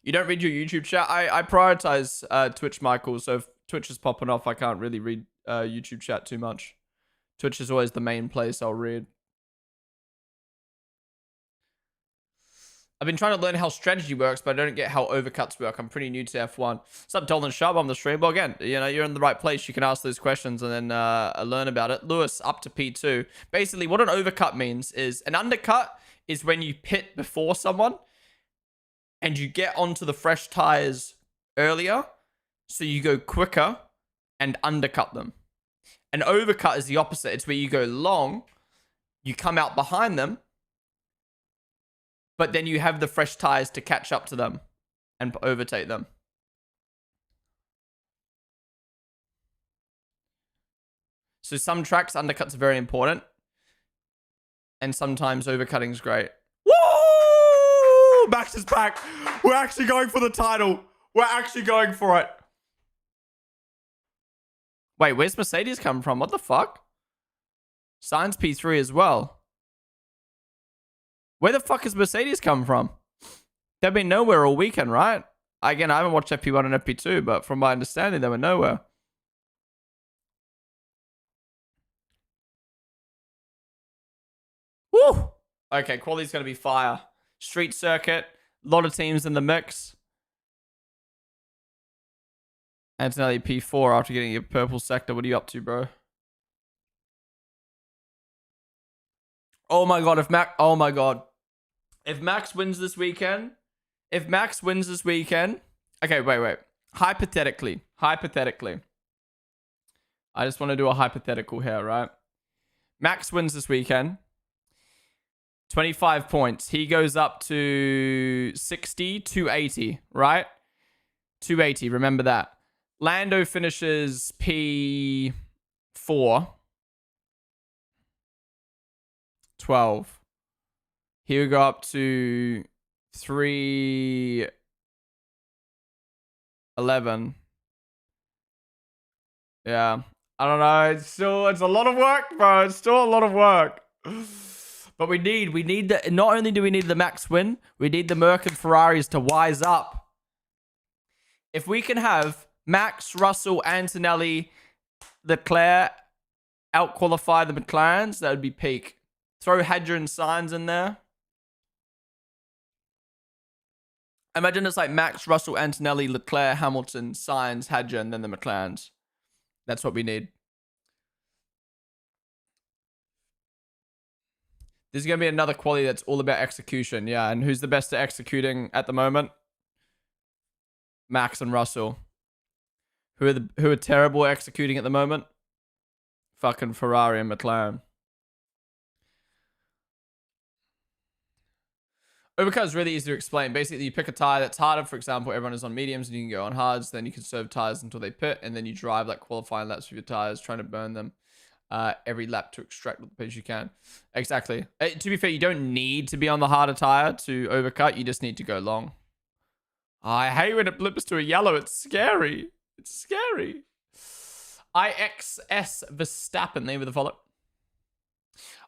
You don't read your YouTube chat? I prioritize Twitch, Michael, so if Twitch is popping off, I can't really read YouTube chat too much. Twitch is always the main place I'll read. I've been trying to learn how strategy works, but I don't get how overcuts work. I'm pretty new to F1. What's up, Dolan Sharp on the stream? Well, again, you're in the right place. You can ask those questions and then learn about it. Lewis, up to P2. Basically, what an overcut means is an undercut is when you pit before someone and you get onto the fresh tires earlier, so you go quicker and undercut them. An overcut is the opposite. It's where you go long, you come out behind them, but then you have the fresh tires to catch up to them and overtake them. So some tracks, undercuts are very important. And sometimes overcutting is great. Woo! Max is back. We're actually going for the title. We're actually going for it. Wait, where's Mercedes come from? What the fuck? Sainz P3 as well. Where the fuck has Mercedes come from? They've been nowhere all weekend, right? Again, I haven't watched FP1 and FP2, but from my understanding, they were nowhere. Woo! Okay, quality's going to be fire. Street circuit. A lot of teams in the mix. Antonelli P4 after getting your purple sector. What are you up to, bro? Oh my god, oh my god. If Max wins this weekend, okay, wait. Hypothetically. I just want to do a hypothetical here, right? Max wins this weekend. 25 points. He goes up to 60, 280, right? 280, remember that. Lando finishes P4. 12. He would go up to 311. Yeah. I don't know. It's a lot of work, bro. It's still a lot of work. But we need the, not only do we need the Max win, we need the Merc and Ferraris to wise up. If we can have Max, Russell, Antonelli, Leclerc out-qualify the McLarens, that would be peak. Throw Hadger and Sainz in there. Imagine it's like Max, Russell, Antonelli, Leclerc, Hamilton, Sainz, Hadger, and then the McLarens. That's what we need. This is going to be another quality that's all about execution. Yeah, and who's the best at executing at the moment? Max and Russell. Who are terrible at executing at the moment? Fucking Ferrari and McLaren. Overcut is really easy to explain. Basically, you pick a tire that's harder. For example, everyone is on mediums and you can go on hards. Then you conserve tires until they pit. And then you drive like qualifying laps with your tires, trying to burn them every lap to extract what the pace you can. Exactly. To be fair, you don't need to be on the harder tire to overcut. You just need to go long. I hate when it blips to a yellow. It's scary. It's scary. IXS Verstappen. Name of the follow.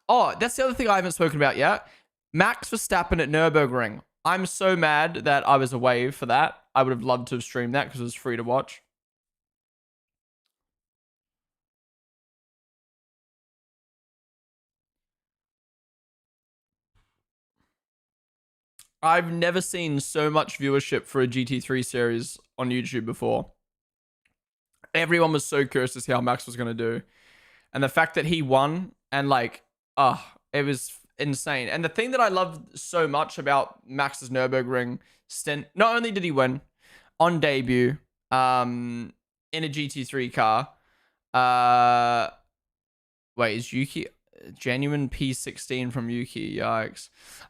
Oh, that's the other thing I haven't spoken about yet. Max Verstappen at Nürburgring. I'm so mad that I was away for that. I would have loved to have streamed that because it was free to watch. I've never seen so much viewership for a GT3 series on YouTube before. Everyone was so curious to see how Max was going to do. And the fact that he won and like, it was insane. And the thing that I loved so much about Max's Nürburgring stint, not only did he win on debut in a GT3 car. Wait, is Yuki genuine P16 from Yuki? Yikes.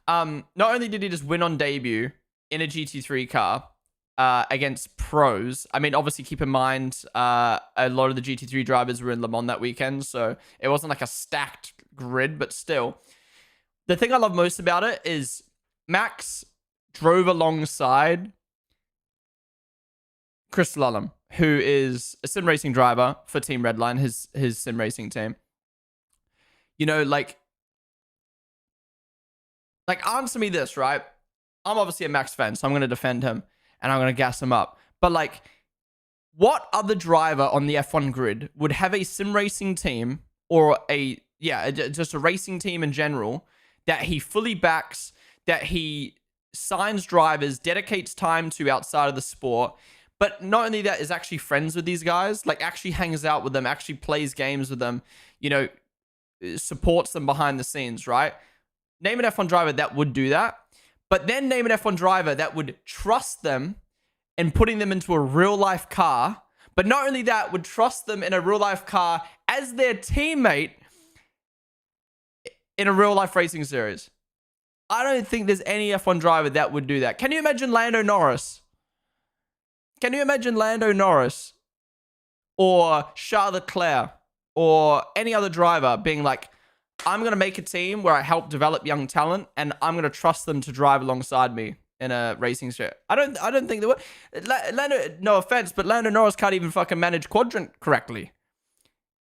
Not only did he just win on debut in a GT3 car against pros. I mean, obviously keep in mind a lot of the GT3 drivers were in Le Mans that weekend, so it wasn't like a stacked grid, but still. The thing I love most about it is Max drove alongside Chris Lullum, who is a sim racing driver for Team Redline, his sim racing team. You know, like answer me this, right? I'm obviously a Max fan, so I'm going to defend him and I'm going to gas him up. But like, what other driver on the F1 grid would have a sim racing team or just a racing team in general that he fully backs, that he signs drivers, dedicates time to outside of the sport. But not only that, is actually friends with these guys, like actually hangs out with them, actually plays games with them, you know, supports them behind the scenes, right? Name an F1 driver that would do that. But then name an F1 driver that would trust them and putting them into a real life car. But not only that, would trust them in a real life car as their teammate in a real life racing series. I don't think there's any F1 driver that would do that. Can you imagine Lando Norris? Can you imagine Lando Norris or Charles Leclerc or any other driver being like, I'm going to make a team where I help develop young talent and I'm going to trust them to drive alongside me in a racing series? I don't think they would. Lando, no offense, but Lando Norris can't even fucking manage Quadrant correctly.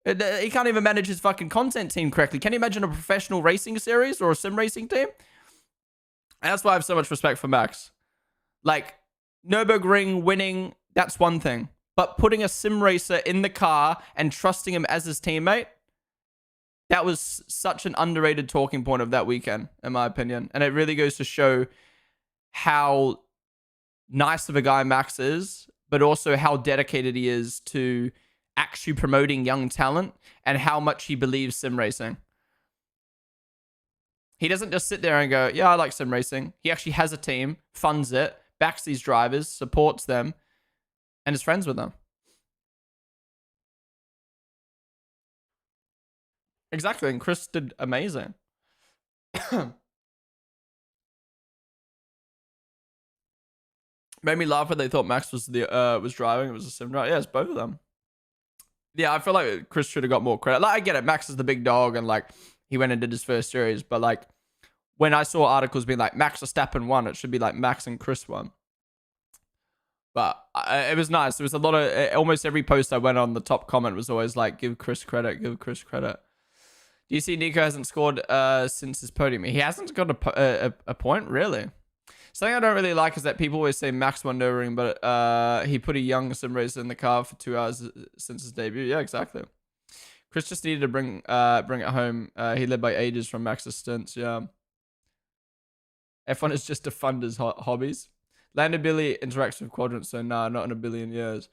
He can't even manage his fucking content team correctly. Can you imagine a professional racing series or a sim racing team? And that's why I have so much respect for Max. Like, Nürburgring winning, that's one thing. But putting a sim racer in the car and trusting him as his teammate, that was such an underrated talking point of that weekend, in my opinion. And it really goes to show how nice of a guy Max is, but also how dedicated he is to actually promoting young talent and how much he believes sim racing. He doesn't just sit there and go, yeah, I like sim racing. He actually has a team, funds it, backs these drivers, supports them, and is friends with them. Exactly, and Chris did amazing. Made me laugh when they thought Max was was driving. It was a sim driver. Yeah, it's both of them. Yeah, I feel like Chris should have got more credit. Like, I get it. Max is the big dog, and like he went and did his first series. But like when I saw articles being like Max Verstappen won, it should be like Max and Chris won. But it was nice. There was a lot of almost every post I went on, the top comment was always like, "Give Chris credit, give Chris credit." Do you see Nico hasn't scored since his podium? He hasn't got a point, really. Something I don't really like is that people always say Max won Nürburgring, but he put a young sim racer in the car for 2 hours since his debut. Yeah, exactly. Chris just needed to bring it home. He led by ages from Max's stints. Yeah. F1 is just to fund his hobbies. Lando Billy interacts with Quadrant, so nah, not in a billion years.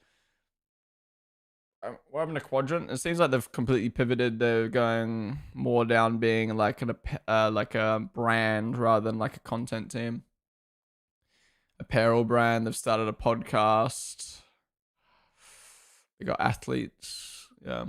What happened to Quadrant? It seems like they've completely pivoted. They're going more down being like a brand rather than like a content team. Apparel brand. They've started a podcast. They got athletes. Yeah.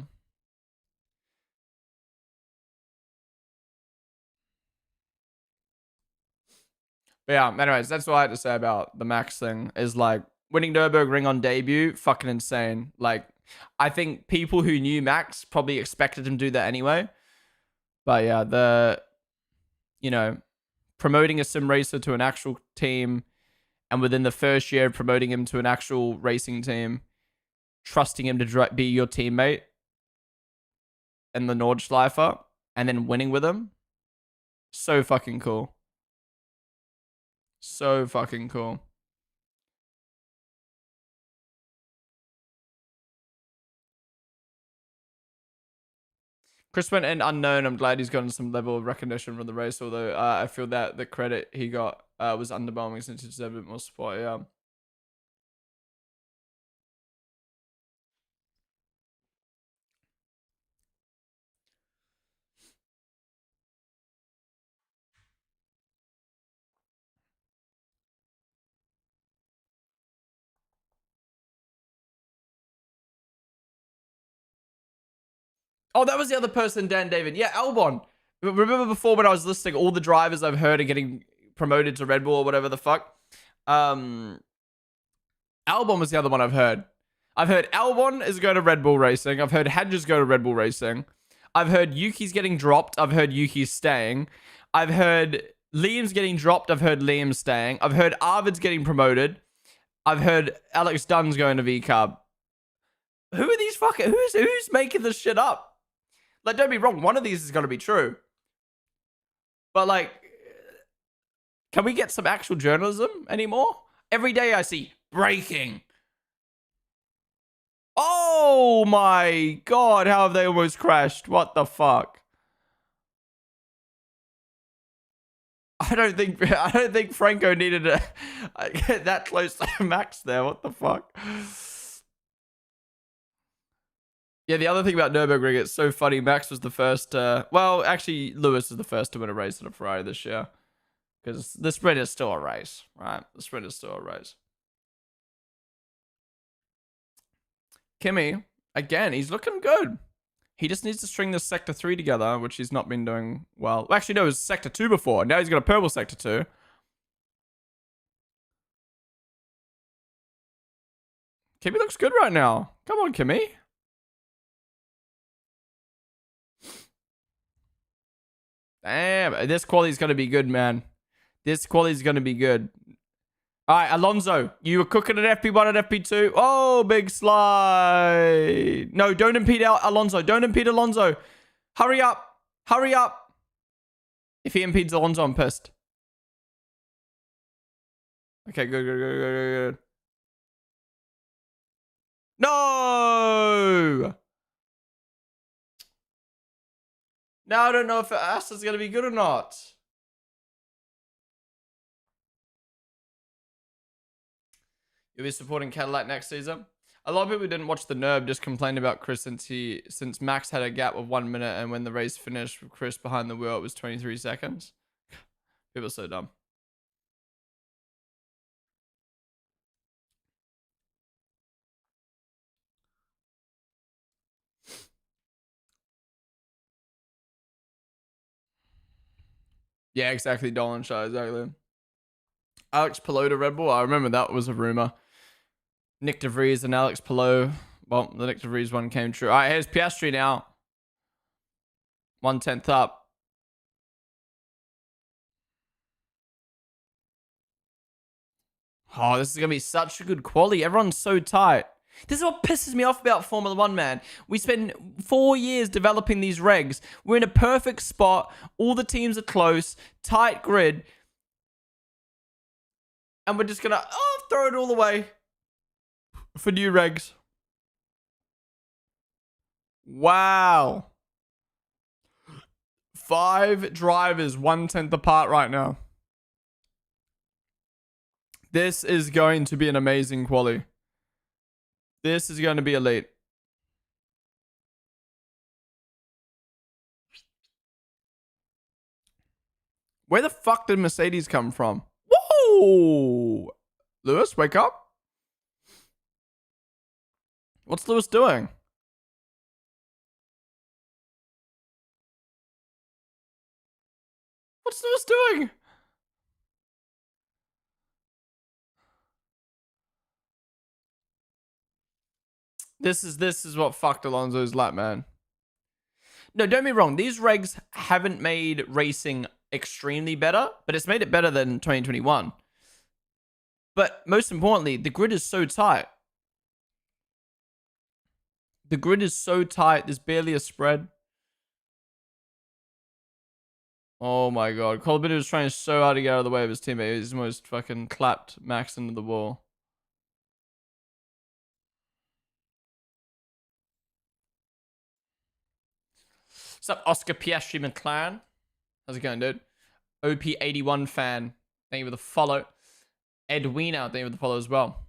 But yeah, anyways, that's what I had to say about the Max thing. Is like winning Nürburgring on debut, fucking insane. Like, I think people who knew Max probably expected him to do that anyway. But yeah, promoting a sim racer to an actual team, and within the first year promoting him to an actual racing team, trusting him to be your teammate in the Nordschleifer, and then winning with him. So fucking cool. So fucking cool. Chris went in unknown. I'm glad he's gotten some level of recognition from the race, although I feel that the credit he got was underwhelming since he deserved a bit more support. Yeah. Oh, that was the other person, Dan David. Yeah, Albon. Remember before when I was listing all the drivers I've heard are getting promoted to Red Bull or whatever the fuck? Albon was the other one I've heard. I've heard Albon is going to Red Bull Racing. I've heard Hadger's going to Red Bull Racing. I've heard Yuki's getting dropped. I've heard Yuki's staying. I've heard Liam's getting dropped. I've heard Liam's staying. I've heard Arvid's getting promoted. I've heard Alex Dunn's going to VCARB. Who are these fucking... Who's making this shit up? Like, don't be wrong. One of these is going to be true. But, like, can we get some actual journalism anymore? Every day I see breaking. Oh, my God. How have they almost crashed? What the fuck? I don't think Franco needed to get that close to Max there. What the fuck? Yeah, the other thing about Nürburgring, it's so funny. Max was the first. Well, actually, Lewis is the first to win a race in a Ferrari this year, because the sprint is still a race, right? The sprint is still a race. Kimi, again, he's looking good. He just needs to string this Sector 3 together, which he's not been doing well. Actually, no, it was Sector 2 before. Now he's got a purple Sector 2. Kimi looks good right now. Come on, Kimi. Damn, this quality's going to be good, man. This quality's going to be good. All right, Alonso, you were cooking at FP1 and FP2. Oh, big slide. No, don't impede Alonso. Don't impede Alonso. Hurry up. Hurry up. If he impedes Alonso, I'm pissed. Okay, good. No! Now I don't know if Asta's going to be good or not. You'll be supporting Cadillac next season. A lot of people who didn't watch the NERB just complained about Chris since Max had a gap of 1 minute, and when the race finished with Chris behind the wheel, it was 23 seconds. People are so dumb. Yeah, exactly. Dolan Shaw, exactly. Alex Palou to Red Bull. I remember that was a rumor. Nick De Vries and Alex Palou. Well, the Nick De Vries one came true. All right, here's Piastri now. 1/10 up. Oh, this is going to be such a good quality. Everyone's so tight. This is what pisses me off about Formula 1, man. We spend 4 years developing these regs. We're in a perfect spot. All the teams are close. Tight grid. And we're just going to throw it all away for new regs. Wow. 5 drivers 1/10 apart right now. This is going to be an amazing quali. This is going to be elite. Where the fuck did Mercedes come from? Whoa! Lewis, wake up. What's Lewis doing? What's Lewis doing? This is what fucked Alonso's lap, man. No, don't be wrong. These regs haven't made racing extremely better, but it's made it better than 2021. But most importantly, the grid is so tight. The grid is so tight. There's barely a spread. Oh my god. Colbert was trying so hard to get out of the way of his teammate. He's almost fucking clapped Max into the wall. What's up, Oscar Piastri McLaren? How's it going, dude? OP81 fan. Thank you for the follow. Edwina, thank you for the follow as well.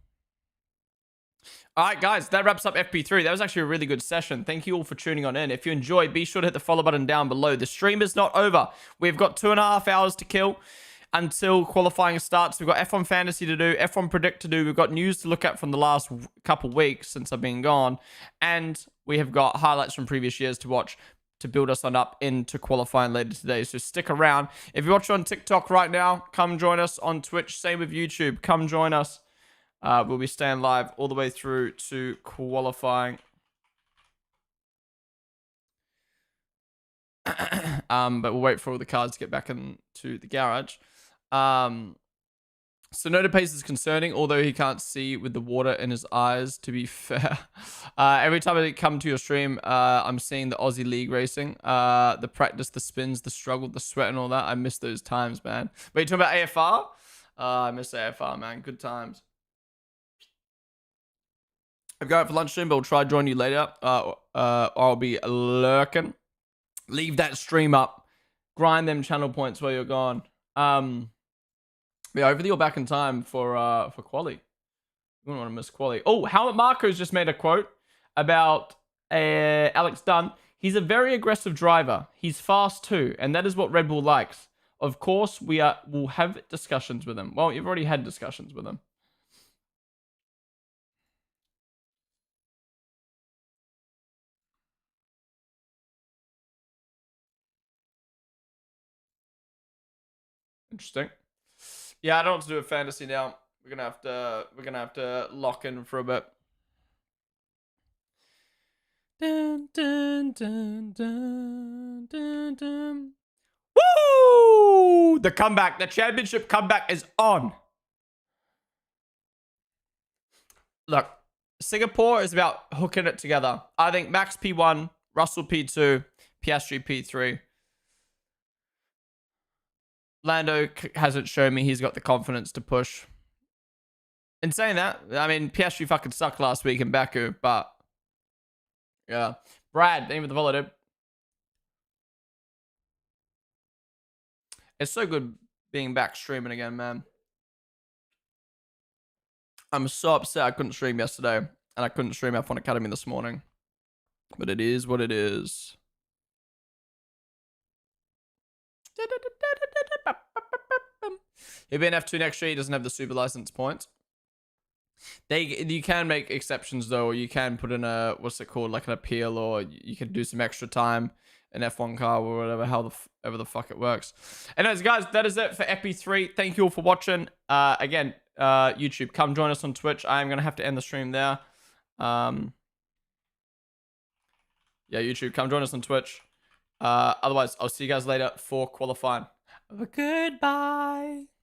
All right, guys, that wraps up FP3. That was actually a really good session. Thank you all for tuning on in. If you enjoyed, be sure to hit the follow button down below. The stream is not over. We've got 2.5 hours to kill until qualifying starts. We've got F1 Fantasy to do, F1 Predict to do. We've got news to look at from the last couple weeks since I've been gone. And we have got highlights from previous years to watch to build us on up into qualifying later today. So stick around. If you're watching on TikTok right now, come join us on Twitch. Same with YouTube. Come join us. We'll be staying live all the way through to qualifying. But we'll wait for all the cars to get back into the garage. So Noda Pace is concerning, although he can't see with the water in his eyes, to be fair. Every time I come to your stream, I'm seeing the Aussie League racing. The practice, the spins, the struggle, the sweat and all that. I miss those times, man. Wait, you talking about AFR? I miss AFR, man. Good times. I'm going for lunch soon, but I'll try to join you later. I'll be lurking. Leave that stream up. Grind them channel points while you're gone. Yeah, hopefully you're back in time for quali. You wouldn't want to miss quali. Oh, Helmut Marco's just made a quote about Alex Dunn. He's a very aggressive driver. He's fast too, and that is what Red Bull likes. Of course, we'll have discussions with him. Well, you've already had discussions with him. Interesting. Yeah, I don't know what to do with fantasy now. We're gonna have to lock in for a bit. Dun, dun, dun, dun, dun, dun. Woo! The comeback, the championship comeback is on. Look, Singapore is about hooking it together. I think Max P1, Russell P2, Piastri P3. Lando hasn't shown me he's got the confidence to push. In saying that, I mean, Piastri fucking sucked last week in Baku, but yeah. Brad, name of the follow, dude. It's so good being back streaming again, man. I'm so upset I couldn't stream yesterday, and I couldn't stream F1 Academy this morning. But it is what it is. He'll be in F2 next year. He doesn't have the super license points. You can make exceptions though, or you can put in a what's it called, like an appeal, or you can do some extra time in F1 car or whatever, however the fuck it works. Anyways, guys, that is it for EP3. Thank you all for watching. Again, YouTube, come join us on Twitch. I am gonna have to end the stream there. Yeah, YouTube, come join us on Twitch. Otherwise, I'll see you guys later for qualifying. Goodbye.